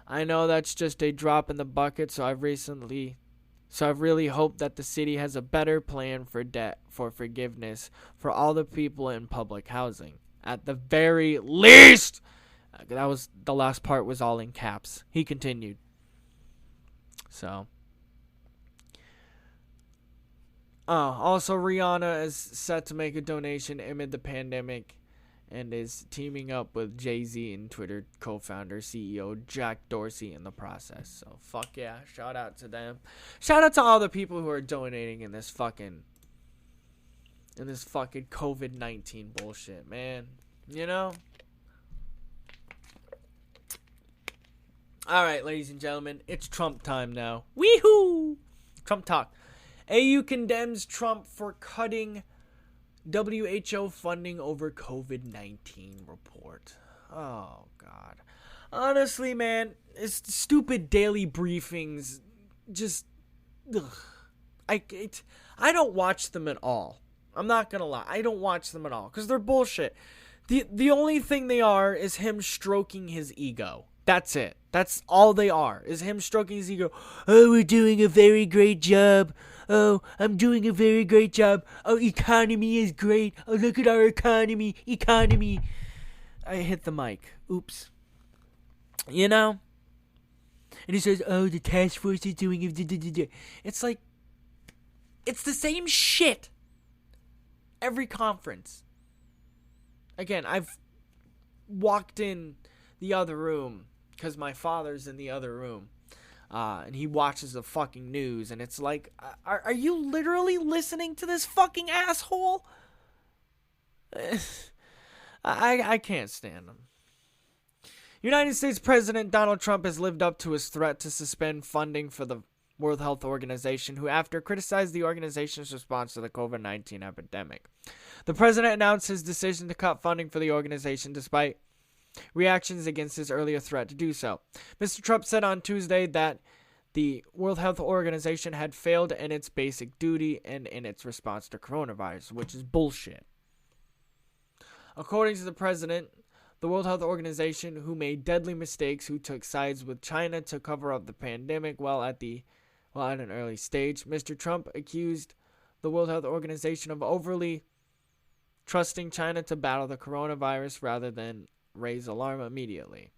I know that's just a drop in the bucket, so I've really hoped that the city has a better plan for debt for forgiveness for all the people in public housing. At the very least, that was the last part was all in caps. He continued. So, also Rihanna is set to make a donation amid the pandemic and is teaming up with Jay-Z and Twitter co-founder CEO Jack Dorsey in the process. So fuck yeah, shout out to them. Shout out to all the people who are donating in this fucking COVID-19 bullshit, man. You know? All right, ladies and gentlemen, it's Trump time now. Weehoo! Trump talk. AU condemns Trump for cutting WHO funding over COVID-19 report. Oh, God. Honestly, man, it's stupid daily briefings. Just, ugh. I don't watch them at all. I'm not gonna lie. I don't watch them at all because they're bullshit. The only thing they are is him stroking his ego. That's it. That's all they are, is him stroking his ego. Oh, we're doing a very great job. Oh, I'm doing a very great job. Oh, economy is great. Oh, look at our economy. Economy. I hit the mic. Oops. You know? And he says, oh, the task force is doing it. It's like, it's the same shit. Every conference. Again, I've walked in the other room because my father's in the other room. And he watches the fucking news, and it's like, are you literally listening to this fucking asshole? I can't stand him. United States President Donald Trump has lived up to his threat to suspend funding for the World Health Organization, who after criticized the organization's response to the COVID-19 epidemic. The president announced his decision to cut funding for the organization despite reactions against his earlier threat to do so. Mr. Trump said on Tuesday that the World Health Organization had failed in its basic duty and in its response to coronavirus, which is bullshit. According to the president, the World Health Organization, who made deadly mistakes, who took sides with China to cover up the pandemic at an early stage, Mr. Trump accused the World Health Organization of overly trusting China to battle the coronavirus rather than raise alarm immediately.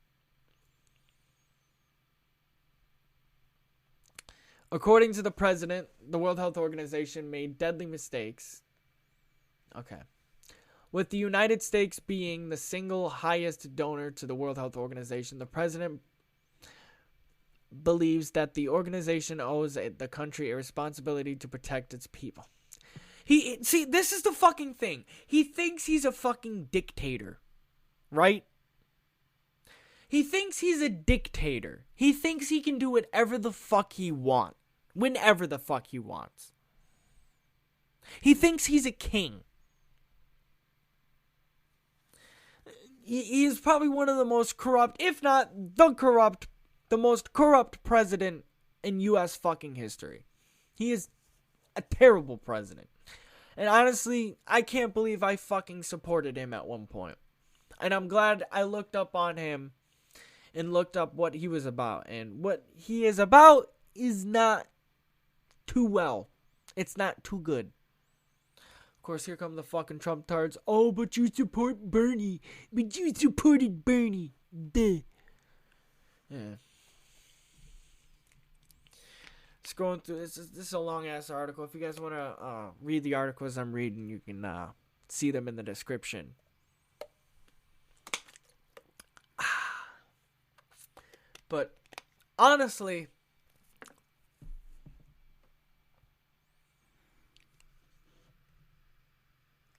According to the president, the World Health Organization made deadly mistakes. Okay. With the United States being the single highest donor to the World Health Organization, the president believes that the organization owes the country a responsibility to protect its people. This is the fucking thing. He thinks he's a fucking dictator. Right? He thinks he's a dictator. He thinks he can do whatever the fuck he wants. Whenever the fuck he wants. He thinks he's a king. He is probably one of the most corrupt, if not the most corrupt president in U.S. fucking history. He is a terrible president. And honestly, I can't believe I fucking supported him at one point. And I'm glad I looked up on him and looked up what he was about. And what he is about is not too well. It's not too good. Of course, here come the fucking Trump tards. Oh, but you support Bernie. But you supported Bernie. Duh. Yeah. Scrolling through this is a long ass article. If you guys want to read the articles I'm reading, you can see them in the description. But honestly,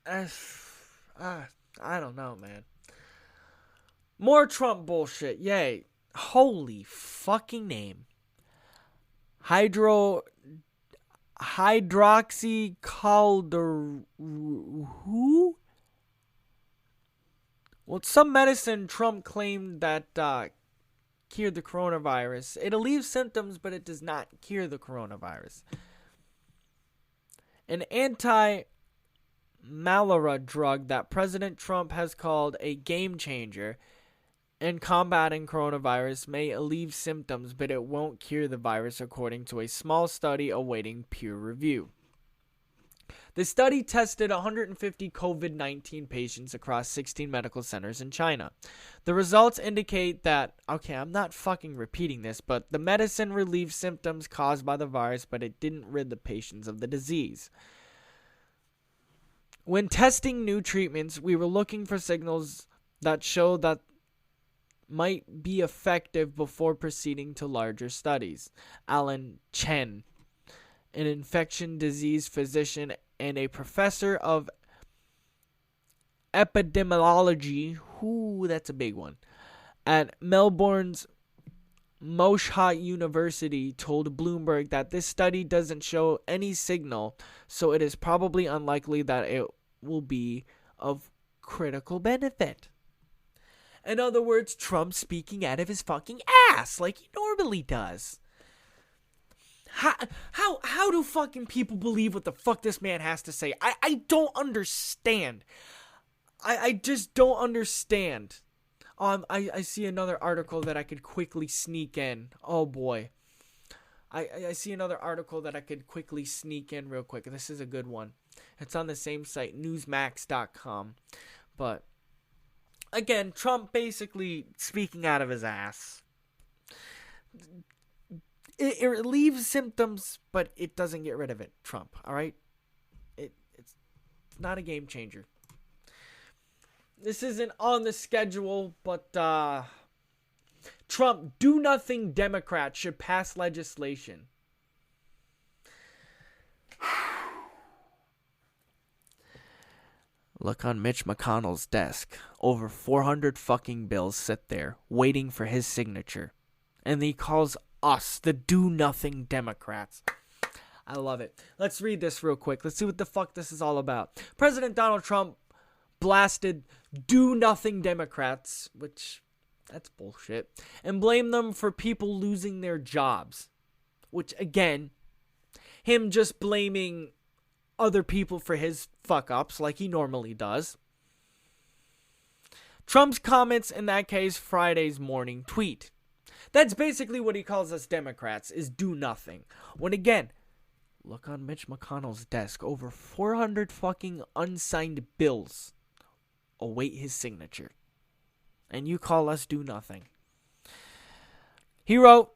I don't know, man. More Trump bullshit. Yay. Holy fucking name. Hydroxycalder. Well, it's some medicine Trump claimed that cured the coronavirus. It relieves symptoms, but it does not cure the coronavirus. An anti-malaria drug that President Trump has called a game changer and combating coronavirus may alleviate symptoms, but it won't cure the virus, according to a small study awaiting peer review. The study tested 150 COVID-19 patients across 16 medical centers in China. The results indicate that, okay, I'm not fucking repeating this, but the medicine relieved symptoms caused by the virus, but it didn't rid the patients of the disease. When testing new treatments, we were looking for signals that show that might be effective before proceeding to larger studies. Alan Chen, an infection disease physician and a professor of epidemiology, that's a big one, at Melbourne's Monash University, told Bloomberg that this study doesn't show any signal, so it is probably unlikely that it will be of critical benefit. In other words, Trump speaking out of his fucking ass like he normally does. How do fucking people believe what the fuck this man has to say? I don't understand. I just don't understand. I see another article that I could quickly sneak in. Oh boy. I see another article that I could quickly sneak in real quick. This is a good one. It's on the same site, newsmax.com. But again, Trump basically speaking out of his ass. It relieves symptoms, but it doesn't get rid of it, Trump, all right? It's not a game changer. This isn't on the schedule, but Trump, do-nothing Democrats should pass legislation. Look on Mitch McConnell's desk. Over 400 fucking bills sit there, waiting for his signature. And he calls us the do-nothing Democrats. I love it. Let's read this real quick. Let's see what the fuck this is all about. President Donald Trump blasted do-nothing Democrats, which, that's bullshit, and blamed them for people losing their jobs. Which, again, him just blaming other people for his fuck-ups like he normally does. Trump's comments in that case, Friday's morning tweet. That's basically what he calls us Democrats, is do nothing. When again, look on Mitch McConnell's desk. Over 400 fucking unsigned bills await his signature. And you call us do nothing. He wrote,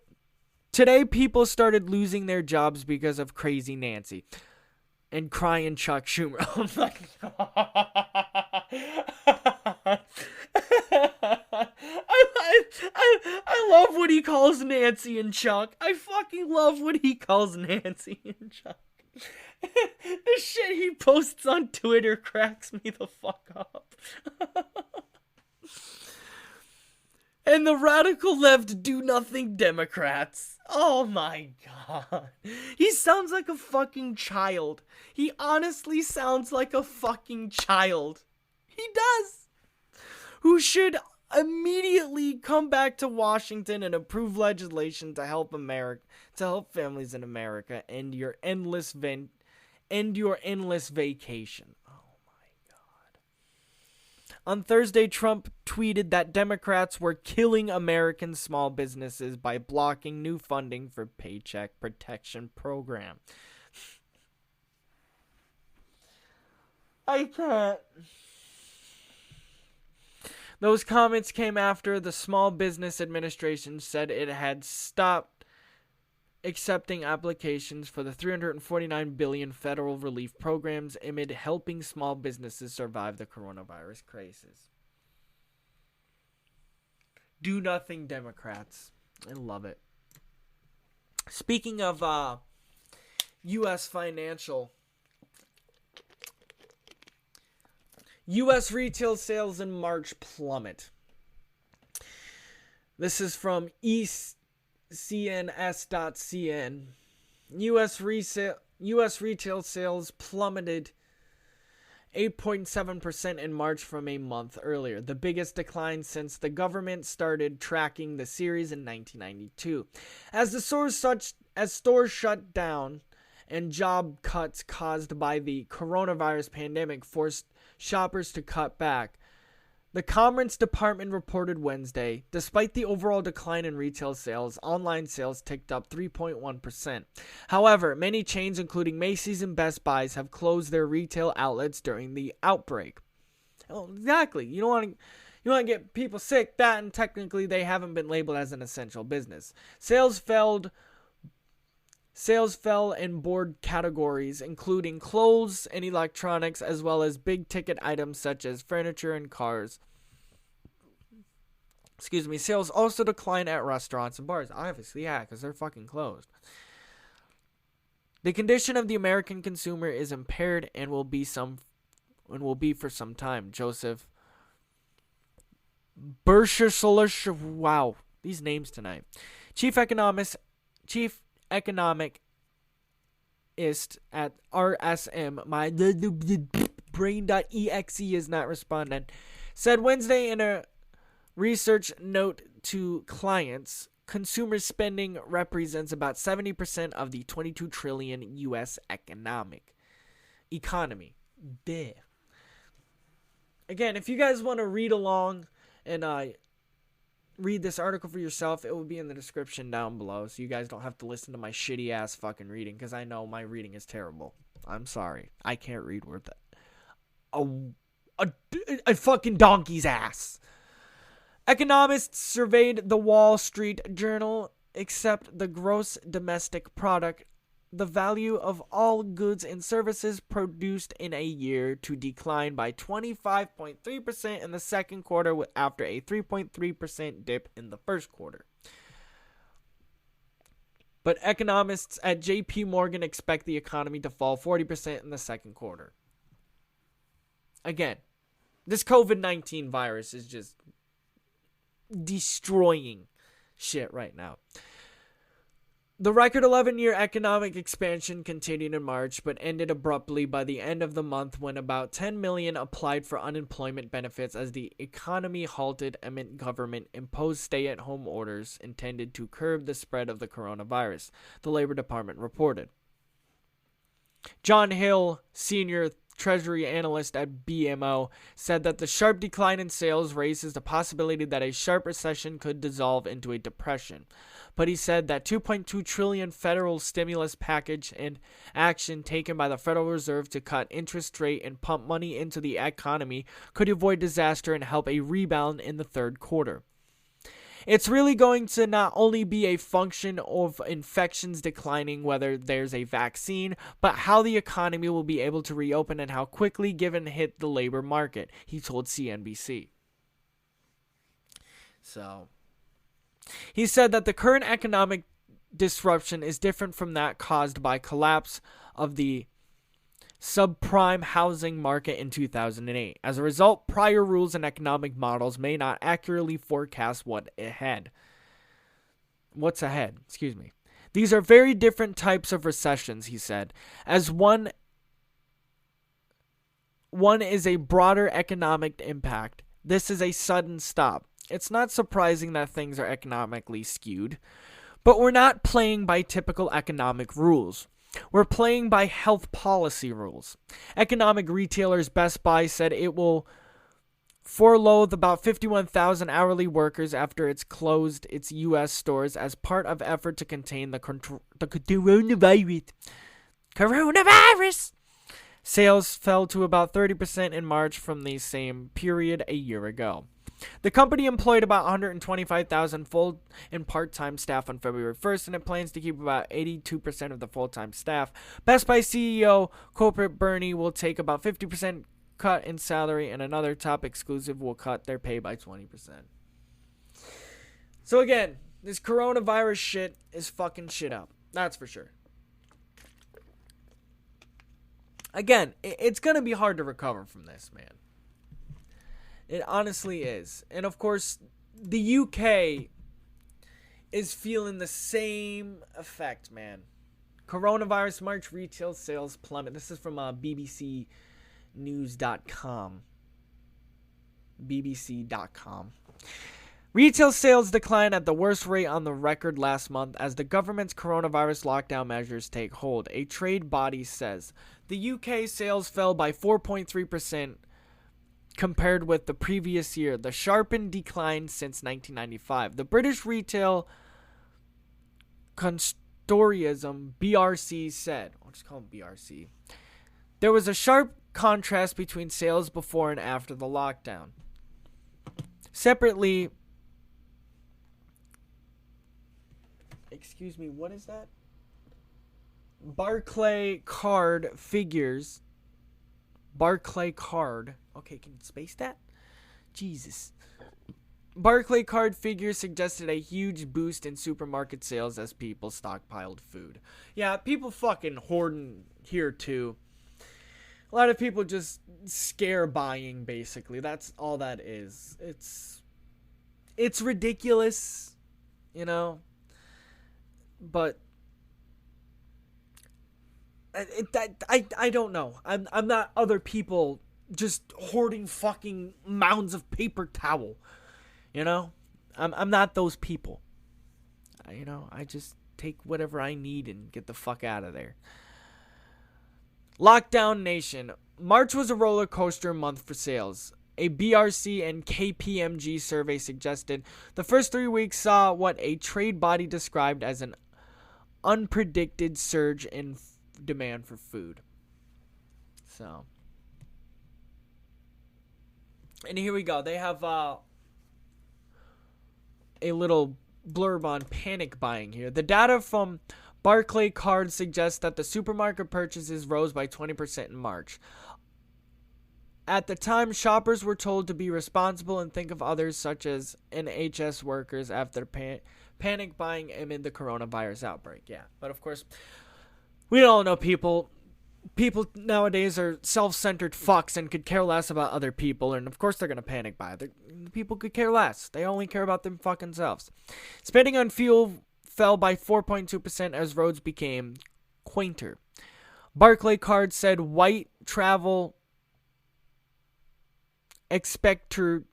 today people started losing their jobs because of crazy Nancy. And crying Chuck Schumer. Oh my God. I love what he calls Nancy and Chuck. I fucking love what he calls Nancy and Chuck. The shit he posts on Twitter cracks me the fuck up. And the radical left do-nothing Democrats. Oh my God. He sounds like a fucking child. He honestly sounds like a fucking child. He does. Who should immediately come back to Washington and approve legislation to help families in America end your endless vacation. On Thursday, Trump tweeted that Democrats were killing American small businesses by blocking new funding for Paycheck Protection Program. I can't. Those comments came after the Small Business Administration said it had stopped accepting applications for the $349 billion federal relief programs amid helping small businesses survive the coronavirus crisis. Do nothing Democrats. I love it. Speaking of U.S. financial, U.S. retail sales in March plummet. This is from CNS.cn. U.S. retail sales plummeted 8.7% in March from a month earlier, the biggest decline since the government started tracking the series in 1992. As stores shut down and job cuts caused by the coronavirus pandemic forced shoppers to cut back, The Commerce Department reported Wednesday, despite the overall decline in retail sales, online sales ticked up 3.1%. However, many chains, including Macy's and Best Buys, have closed their retail outlets during the outbreak. Well, exactly. You don't want to get people sick. That, and technically they haven't been labeled as an essential business. Sales fell in board categories, including clothes and electronics, as well as big-ticket items such as furniture and cars. Sales also declined at restaurants and bars. Obviously, yeah, because they're fucking closed. The condition of the American consumer is impaired and will be for some time. Joseph Bershelish, wow, these names tonight. Chief economist at RSM, my brain.exe is not responding, said Wednesday in a research note to clients, consumer spending represents about 70% of the $22 trillion U.S. economy. Bleh. Again, if you guys want to read along and read this article for yourself, it will be in the description down below, so you guys don't have to listen to my shitty ass fucking reading, because I know my reading is terrible. I'm sorry. I can't read worth it. A fucking donkey's ass. Economists surveyed the Wall Street Journal, except the gross domestic product, the value of all goods and services produced in a year, to decline by 25.3% in the second quarter after a 3.3% dip in the first quarter. But economists at J.P. Morgan expect the economy to fall 40% in the second quarter. Again, this COVID-19 virus is just destroying shit right now. The record 11-year economic expansion continued in March, but ended abruptly by the end of the month when about 10 million applied for unemployment benefits as the economy halted amid government-imposed stay-at-home orders intended to curb the spread of the coronavirus, the Labor Department reported. John Hill, senior Treasury analyst at BMO, said that the sharp decline in sales raises the possibility that a sharp recession could dissolve into a depression. But he said that $2.2 trillion federal stimulus package and action taken by the Federal Reserve to cut interest rate and pump money into the economy could avoid disaster and help a rebound in the third quarter. It's really going to not only be a function of infections declining, whether there's a vaccine, but how the economy will be able to reopen and how quickly given hit the labor market, he told CNBC. So, he said that the current economic disruption is different from that caused by collapse of the subprime housing market in 2008. As a result, prior rules and economic models may not accurately forecast what's ahead. These are very different types of recessions, he said, as one is a broader economic impact. This is a sudden stop. It's not surprising that things are economically skewed, but we're not playing by typical economic rules. We're playing by health policy rules. Economic retailers Best Buy said it will furlough about 51,000 hourly workers after it's closed its U.S. stores as part of effort to contain the coronavirus. Sales fell to about 30% in March from the same period a year ago. The company employed about 125,000 full and part-time staff on February 1st, and it plans to keep about 82% of the full-time staff. Best Buy CEO Corporate Bernie will take about 50% cut in salary, and another top exclusive will cut their pay by 20%. So again, this coronavirus shit is fucking shit up. That's for sure. Again, it's going to be hard to recover from this, man. It honestly is. And of course, the UK is feeling the same effect, man. Coronavirus March retail sales plummet. This is from bbcnews.com. bbc.com. Retail sales declined at the worst rate on the record last month as the government's coronavirus lockdown measures take hold, a trade body says. The UK sales fell by 4.3% compared with the previous year, the sharpened decline since 1995. The British Retail Consortium, BRC, said, I'll just call them BRC, there was a sharp contrast between sales before and after the lockdown. Separately, excuse me, what is that? Barclay Card figures. Barclay Card. Okay, can you space that? Jesus. Barclay Card figures suggested a huge boost in supermarket sales as people stockpiled food. Yeah, people fucking hoarding here too. A lot of people just scare buying, basically. That's all that is. It's ridiculous, you know. But I don't know. I'm not other people just hoarding fucking mounds of paper towel. You know? I'm not those people. I just take whatever I need and get the fuck out of there. Lockdown Nation. March was a roller coaster month for sales. A BRC and KPMG survey suggested the first 3 weeks saw what a trade body described as an unpredicted surge in demand for food. So, and here we go. They have a little blurb on panic buying here. The data from Barclay Card suggests that the supermarket purchases rose by 20% in March. At the time, shoppers were told to be responsible and think of others, such as NHS workers, after panic buying amid the coronavirus outbreak. Yeah, but of course, we all know people nowadays are self-centered fucks and could care less about other people, and of course they're going to panic buy. The people could care less. They only care about them fucking selves. Spending on fuel fell by 4.2% as roads became quainter. Barclay Card said white travel expenditure,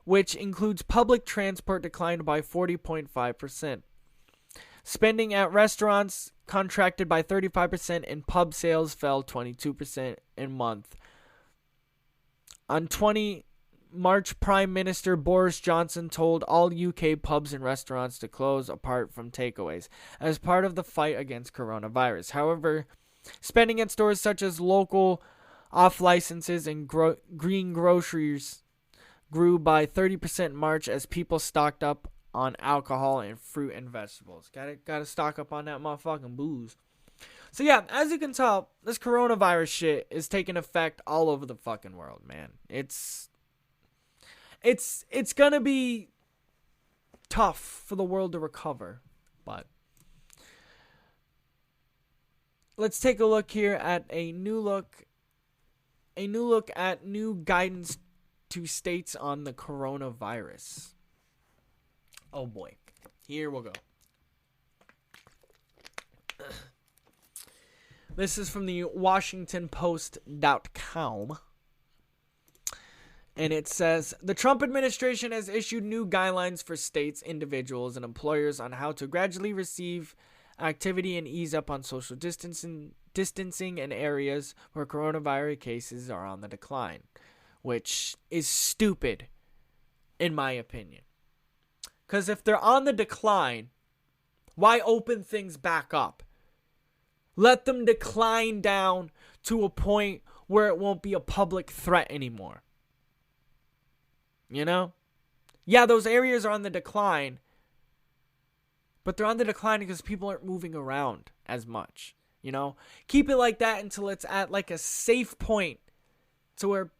which includes public transport, declined by 40.5%. Spending at restaurants contracted by 35%, and pub sales fell 22% in month. On 20 March, Prime Minister Boris Johnson told all UK pubs and restaurants to close apart from takeaways as part of the fight against coronavirus. However, spending at stores such as local off-licenses and green groceries grew by 30% in March as people stocked up on alcohol and fruit and vegetables. Gotta stock up on that motherfucking booze. So yeah, as you can tell, this coronavirus shit is taking effect all over the fucking world, man. It's gonna be tough for the world to recover, but let's take a look here at a new look at new guidance to states on the coronavirus. Oh boy, here we'll go. This is from the WashingtonPost.com. And it says, the Trump administration has issued new guidelines for states, individuals, and employers on how to gradually receive activity and ease up on social distancing in areas where coronavirus cases are on the decline, which is stupid, in my opinion. Because if they're on the decline, why open things back up? Let them decline down to a point where it won't be a public threat anymore. You know? Yeah, those areas are on the decline, but they're on the decline because people aren't moving around as much. You know? Keep it like that until it's at like a safe point to where,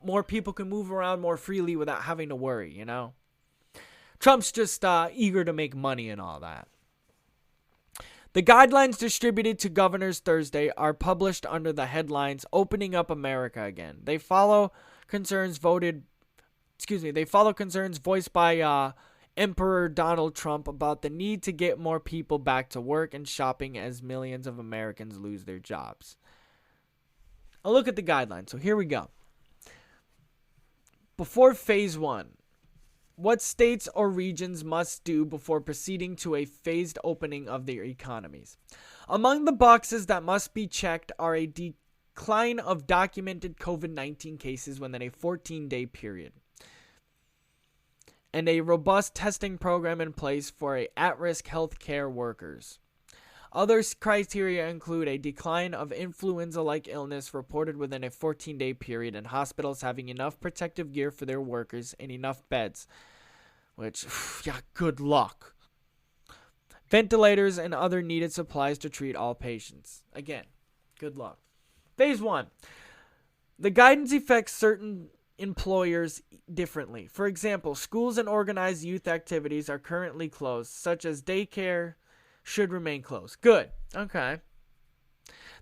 more people can move around more freely without having to worry, you know? Trump's just eager to make money and all that. The guidelines distributed to governors Thursday are published under the headlines "Opening Up America Again." They follow concerns voiced by Emperor Donald Trump about the need to get more people back to work and shopping as millions of Americans lose their jobs. A look at the guidelines. So here we go. Before phase 1, what states or regions must do before proceeding to a phased opening of their economies. Among the boxes that must be checked are a decline of documented COVID-19 cases within a 14-day period, and a robust testing program in place for at-risk healthcare workers. Other criteria include a decline of influenza-like illness reported within a 14-day period and hospitals having enough protective gear for their workers and enough beds, which, yeah, good luck. Ventilators and other needed supplies to treat all patients. Again, good luck. Phase 1. The guidance affects certain employers differently. For example, schools and organized youth activities are currently closed, such as daycare should remain closed. Good. Okay.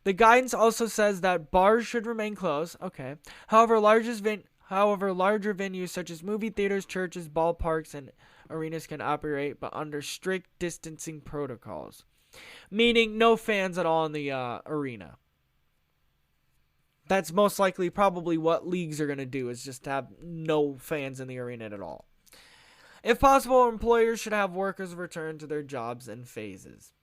The guidance also says that bars should remain closed. Okay. However, larger venues such as movie theaters, churches, ballparks, and arenas can operate, but under strict distancing protocols. Meaning no fans at all in the arena. That's most likely probably what leagues are going to do, is just have no fans in the arena at all. If possible, employers should have workers return to their jobs in phases.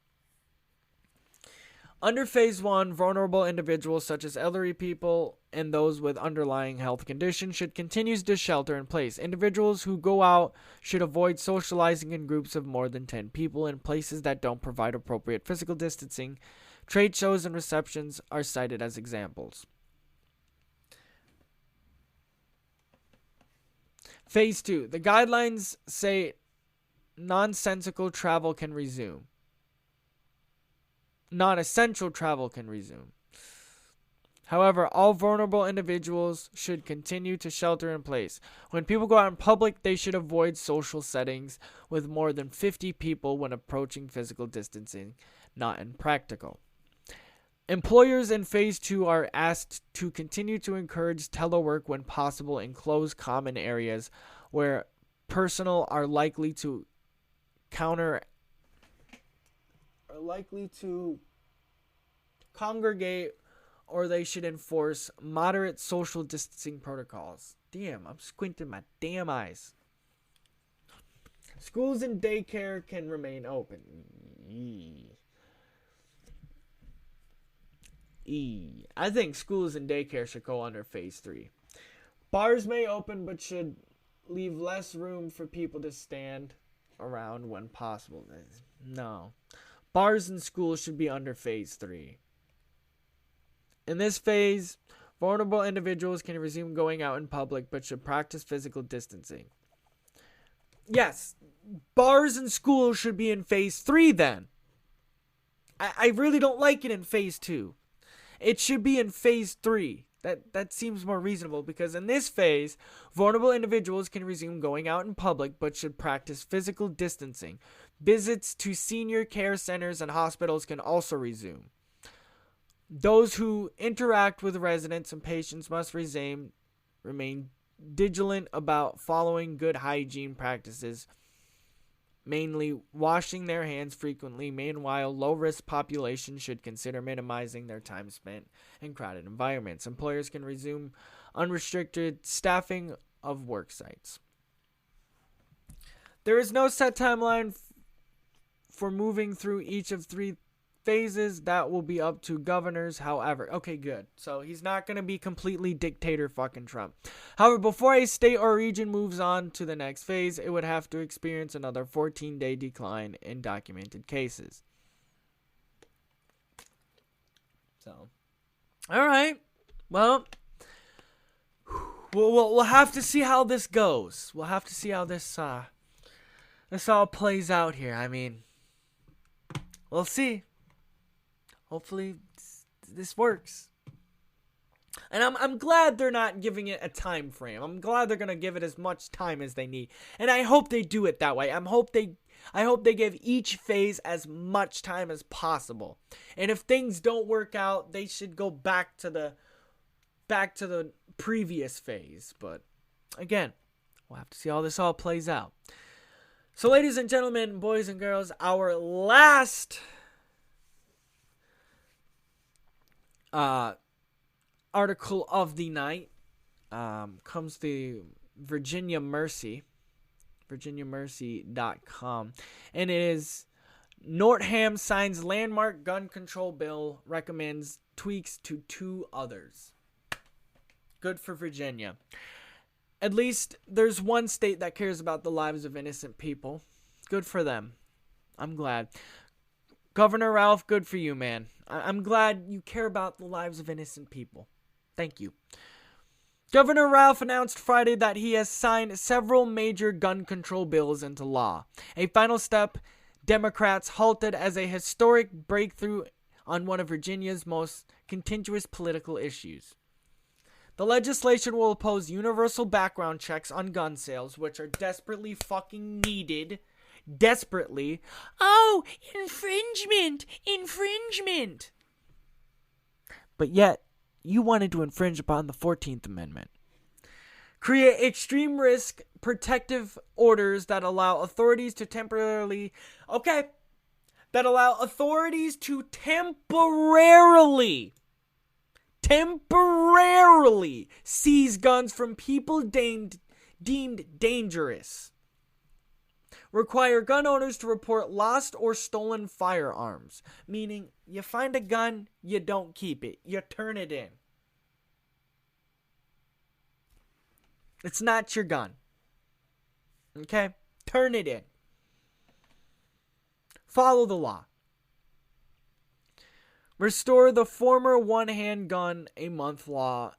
Under Phase 1, vulnerable individuals such as elderly people and those with underlying health conditions should continue to shelter in place. Individuals who go out should avoid socializing in groups of more than 10 people in places that don't provide appropriate physical distancing. Trade shows and receptions are cited as examples. Phase 2. The guidelines say nonsensical travel can resume. Non-essential travel can resume. However, all vulnerable individuals should continue to shelter in place. When people go out in public, they should avoid social settings with more than 50 people when approaching physical distancing, not impractical. Employers in Phase 2 are asked to continue to encourage telework when possible in closed common areas where personnel are likely to congregate, or they should enforce moderate social distancing protocols. Damn, I'm squinting my damn eyes. Schools and daycare can remain open. I think schools and daycare should go under Phase 3. Bars may open but should leave less room for people to stand around when possible. No. Bars and schools should be under Phase 3. In this phase, vulnerable individuals can resume going out in public but should practice physical distancing. Yes, bars and schools should be in Phase 3 then. I really don't like it in Phase 2. It should be in Phase 3. That seems more reasonable, because in this phase, vulnerable individuals can resume going out in public but should practice physical distancing. Visits to senior care centers and hospitals can also resume. Those who interact with residents and patients must remain vigilant about following good hygiene practices, mainly washing their hands frequently. Meanwhile, low-risk populations should consider minimizing their time spent in crowded environments. Employers can resume unrestricted staffing of work sites. There is no set timeline for moving through each of 3 phases. That will be up to governors, however. Okay, good. So he's not going to be completely dictator fucking Trump. However, before a state or region moves on to the next phase, it would have to experience another 14-day decline in documented cases. So, all right. Well, we'll have to see how this goes. We'll have to see how this all plays out here. I mean, we'll see. Hopefully this works. And I'm glad they're not giving it a time frame. I'm glad they're going to give it as much time as they need. And I hope they do it that way. I hope they give each phase as much time as possible. And if things don't work out, they should go back to the previous phase. But again, we'll have to see how this all plays out. So ladies and gentlemen, boys and girls, our last article of the night comes to virginiamercy.com, and it is Northam signs landmark gun control bill, recommends tweaks to 2 others. Good for Virginia. At least there's one state that cares about the lives of innocent people. Good for them. I'm glad. Governor Ralph, good for you, man. I'm glad you care about the lives of innocent people. Thank you. Governor Ralph announced Friday that he has signed several major gun control bills into law. A final step Democrats halted as a historic breakthrough on one of Virginia's most contentious political issues. The legislation will oppose universal background checks on gun sales, which are desperately fucking needed. Desperately. Oh, infringement! Infringement! But yet, you wanted to infringe upon the 14th Amendment. Create extreme risk protective orders that allow authorities to temporarily seize guns from people deemed dangerous. Require gun owners to report lost or stolen firearms, meaning you find a gun, you don't keep it, you turn it in. It's not your gun. Okay? Turn it in. Follow the law. Restore the former one-hand gun a month law.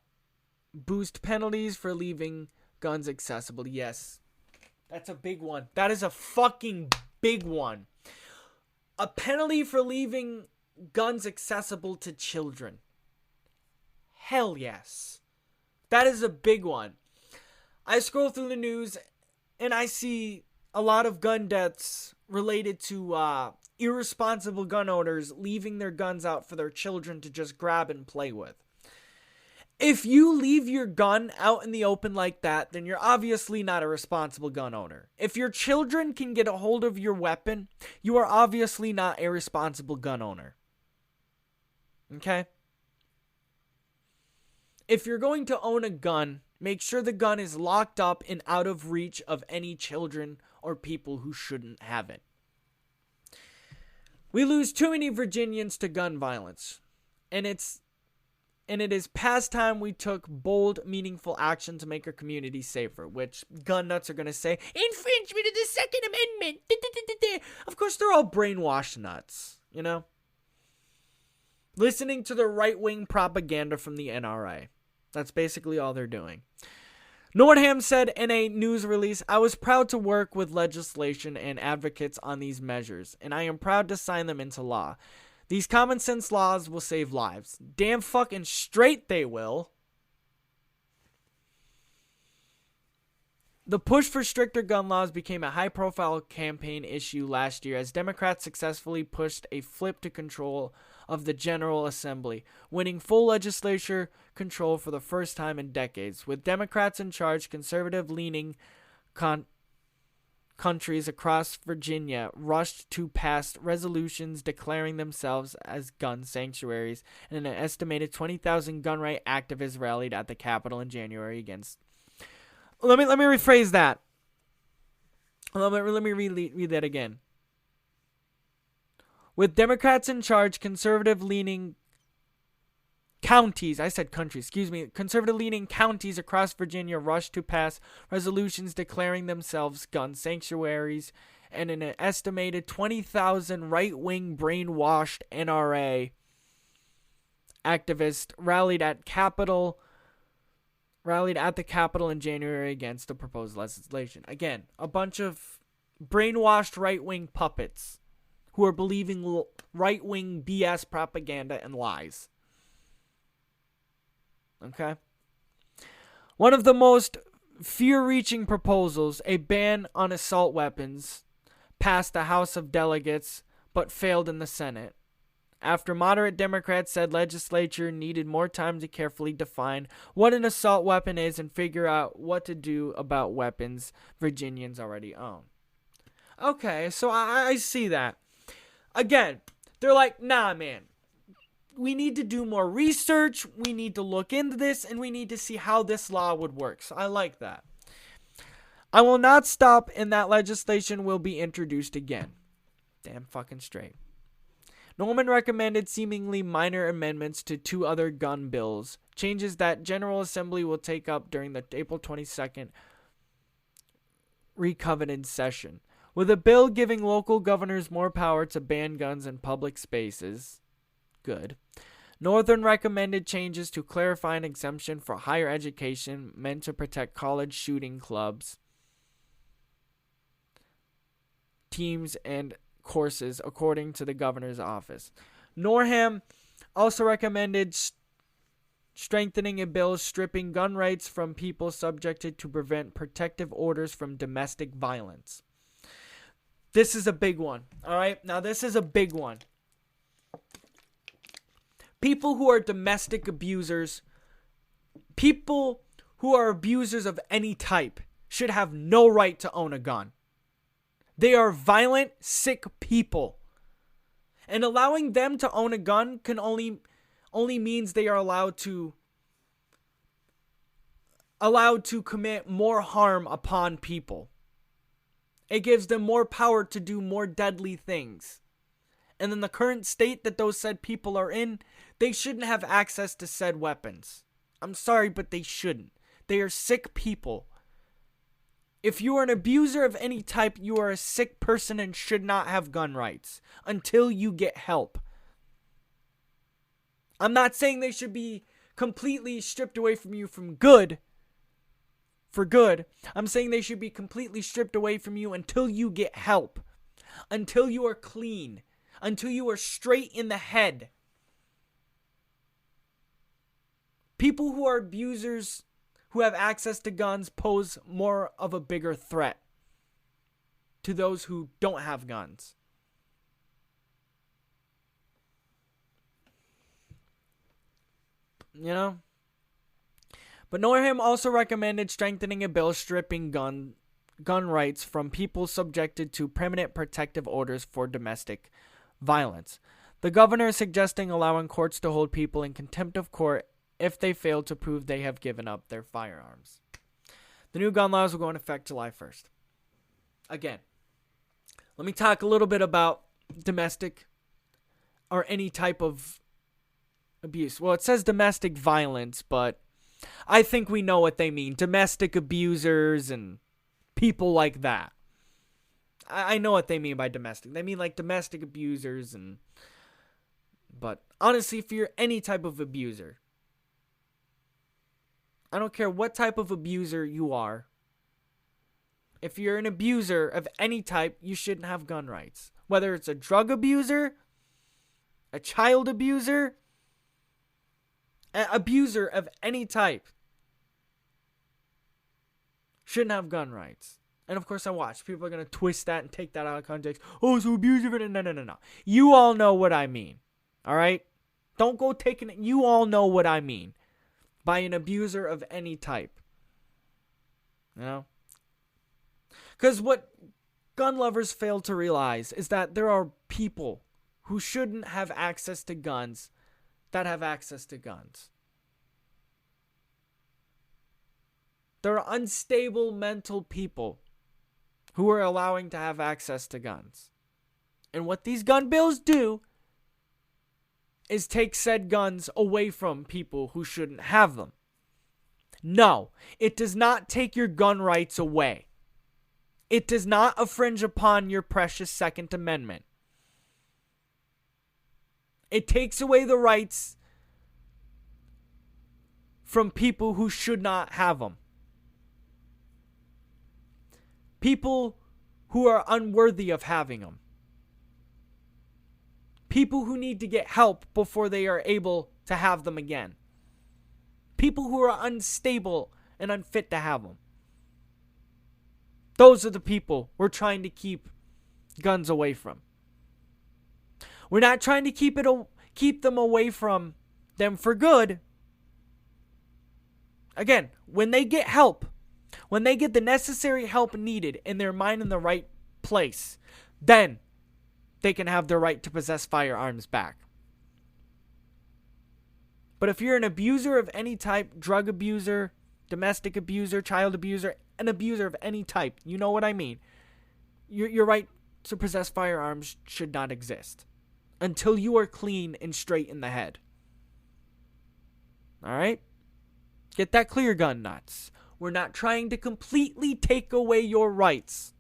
Boost penalties for leaving guns accessible. Yes. That's a big one. That is a fucking big one. A penalty for leaving guns accessible to children. Hell yes. That is a big one. I scroll through the news and I see a lot of gun deaths related to irresponsible gun owners leaving their guns out for their children to just grab and play with. If you leave your gun out in the open like that, then you're obviously not a responsible gun owner. If your children can get a hold of your weapon, you are obviously not a responsible gun owner. Okay? If you're going to own a gun, make sure the gun is locked up and out of reach of any children or people who shouldn't have it. We lose too many Virginians to gun violence, and it is past time we took bold, meaningful action to make our community safer, which gun nuts are going to say, infringement of the Second Amendment. Of course, they're all brainwashed nuts, you know? Listening to the right-wing propaganda from the NRA. That's basically all they're doing. Nordham said in a news release, I was proud to work with legislation and advocates on these measures, and I am proud to sign them into law. These common sense laws will save lives. Damn fucking straight they will. The push for stricter gun laws became a high-profile campaign issue last year as Democrats successfully pushed a flip to control of the General Assembly, winning full legislature control for the first time in decades. With Democrats in charge, conservative-leaning countries across Virginia rushed to pass resolutions declaring themselves as gun sanctuaries, and an estimated 20,000 gun right activists rallied at the Capitol in January against... Let me rephrase that. Let me read that again. With Democrats in charge, conservative-leaning counties, I said countries, conservative-leaning counties across Virginia rushed to pass resolutions declaring themselves gun sanctuaries, and an estimated 20,000 right-wing brainwashed NRA activists rallied at the Capitol in January against the proposed legislation. Again, a bunch of brainwashed right-wing puppets who are believing right-wing BS propaganda and lies. Okay? One of the most fear-reaching proposals, a ban on assault weapons, passed the House of Delegates but failed in the Senate. After moderate Democrats said legislature needed more time to carefully define what an assault weapon is and figure out what to do about weapons Virginians already own. Okay, so I see that. Again, they're like, nah, man. We need to do more research, we need to look into this, and we need to see how this law would work. So I like that. I will not stop, and that legislation will be introduced again. Damn fucking straight. Norman recommended seemingly minor amendments to 2 other gun bills, changes that General Assembly will take up during the April 22nd recovenanted session. With a bill giving local governors more power to ban guns in public spaces. Good. Northern recommended changes to clarify an exemption for higher education meant to protect college shooting clubs, teams, and courses, according to the governor's office. Norham also recommended strengthening a bill stripping gun rights from people subjected to prevent protective orders from domestic violence. This is a big one. All right? Now, this is a big one. People who are domestic abusers, people who are abusers of any type, should have no right to own a gun. They are violent, sick people. And allowing them to own a gun can only means they are allowed to commit more harm upon people. It gives them more power to do more deadly things. And in the current state that those said people are in, they shouldn't have access to said weapons. I'm sorry, but they shouldn't. They are sick people. If you are an abuser of any type, you are a sick person and should not have gun rights until you get help. I'm not saying they should be completely stripped away from you for good. I'm saying they should be completely stripped away from you until you get help. Until you are clean. Until you are straight in the head. People who are abusers who have access to guns pose more of a bigger threat to those who don't have guns. You know? But Norham also recommended strengthening a bill stripping gun rights from people subjected to permanent protective orders for domestic violence. The governor is suggesting allowing courts to hold people in contempt of court if they fail to prove they have given up their firearms. The new gun laws will go into effect July 1st. Again, let me talk a little bit about domestic or any type of abuse. Well, it says domestic violence, but I think we know what they mean. Domestic abusers and people like that. I know what they mean by domestic. They mean like domestic abusers and... But honestly, if you're any type of abuser, I don't care what type of abuser you are. If you're an abuser of any type, you shouldn't have gun rights. Whether it's a drug abuser, a child abuser, an abuser of any type, shouldn't have gun rights. And of course I watch. People are going to twist that and take that out of context. Oh, so abusive. No. You all know what I mean. Alright? Don't go taking it. You all know what I mean by an abuser of any type. You know? Because what gun lovers fail to realize is that there are people who shouldn't have access to guns that have access to guns. There are unstable mental people who are allowing to have access to guns. And what these gun bills do is take said guns away from people who shouldn't have them. No, it does not take your gun rights away. It does not infringe upon your precious Second Amendment. It takes away the rights from people who should not have them. People who are unworthy of having them. People who need to get help before they are able to have them again. People who are unstable and unfit to have them. Those are the people we're trying to keep guns away from. We're not trying to keep them away from them for good. Again, when they get help, when they get the necessary help needed in their mind in the right place, then they can have their right to possess firearms back. But if you're an abuser of any type, drug abuser, domestic abuser, child abuser, an abuser of any type, you know what I mean. Your right to possess firearms should not exist until you are clean and straight in the head. Alright? Get that clear, gun nuts. We're not trying to completely take away your rights.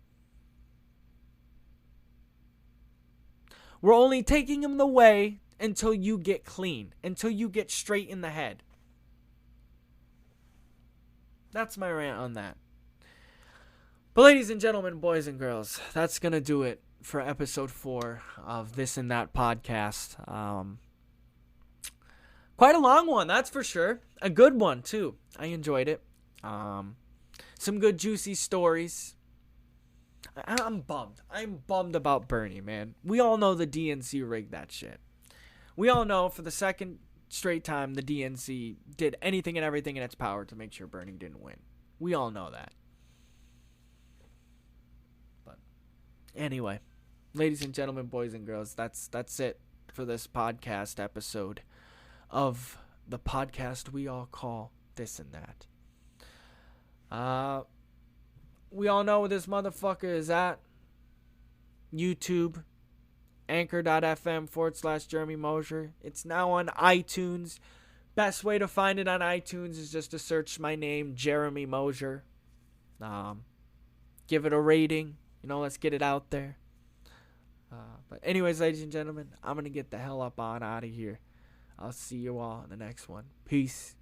We're only taking them away until you get clean, until you get straight in the head. That's my rant on that. But ladies and gentlemen, boys and girls, that's going to do it for episode 4 of This and That podcast. Quite a long one, that's for sure. A good one, too. I enjoyed it. Some good juicy stories. I'm bummed. I'm bummed about Bernie, man. We all know the DNC rigged that shit. We all know for the second straight time the DNC did anything and everything in its power to make sure Bernie didn't win. We all know that. But anyway, ladies and gentlemen, boys and girls, that's it for this podcast episode of the podcast we all call This and That. We all know where this motherfucker is at. YouTube, anchor.fm/Jeremy Mosier. It's now on iTunes. Best way to find it on iTunes is just to search my name, Jeremy Mosier. Give it a rating. Let's get it out there. But anyways, ladies and gentlemen, I'm going to get the hell up on out of here. I'll see you all in the next one. Peace.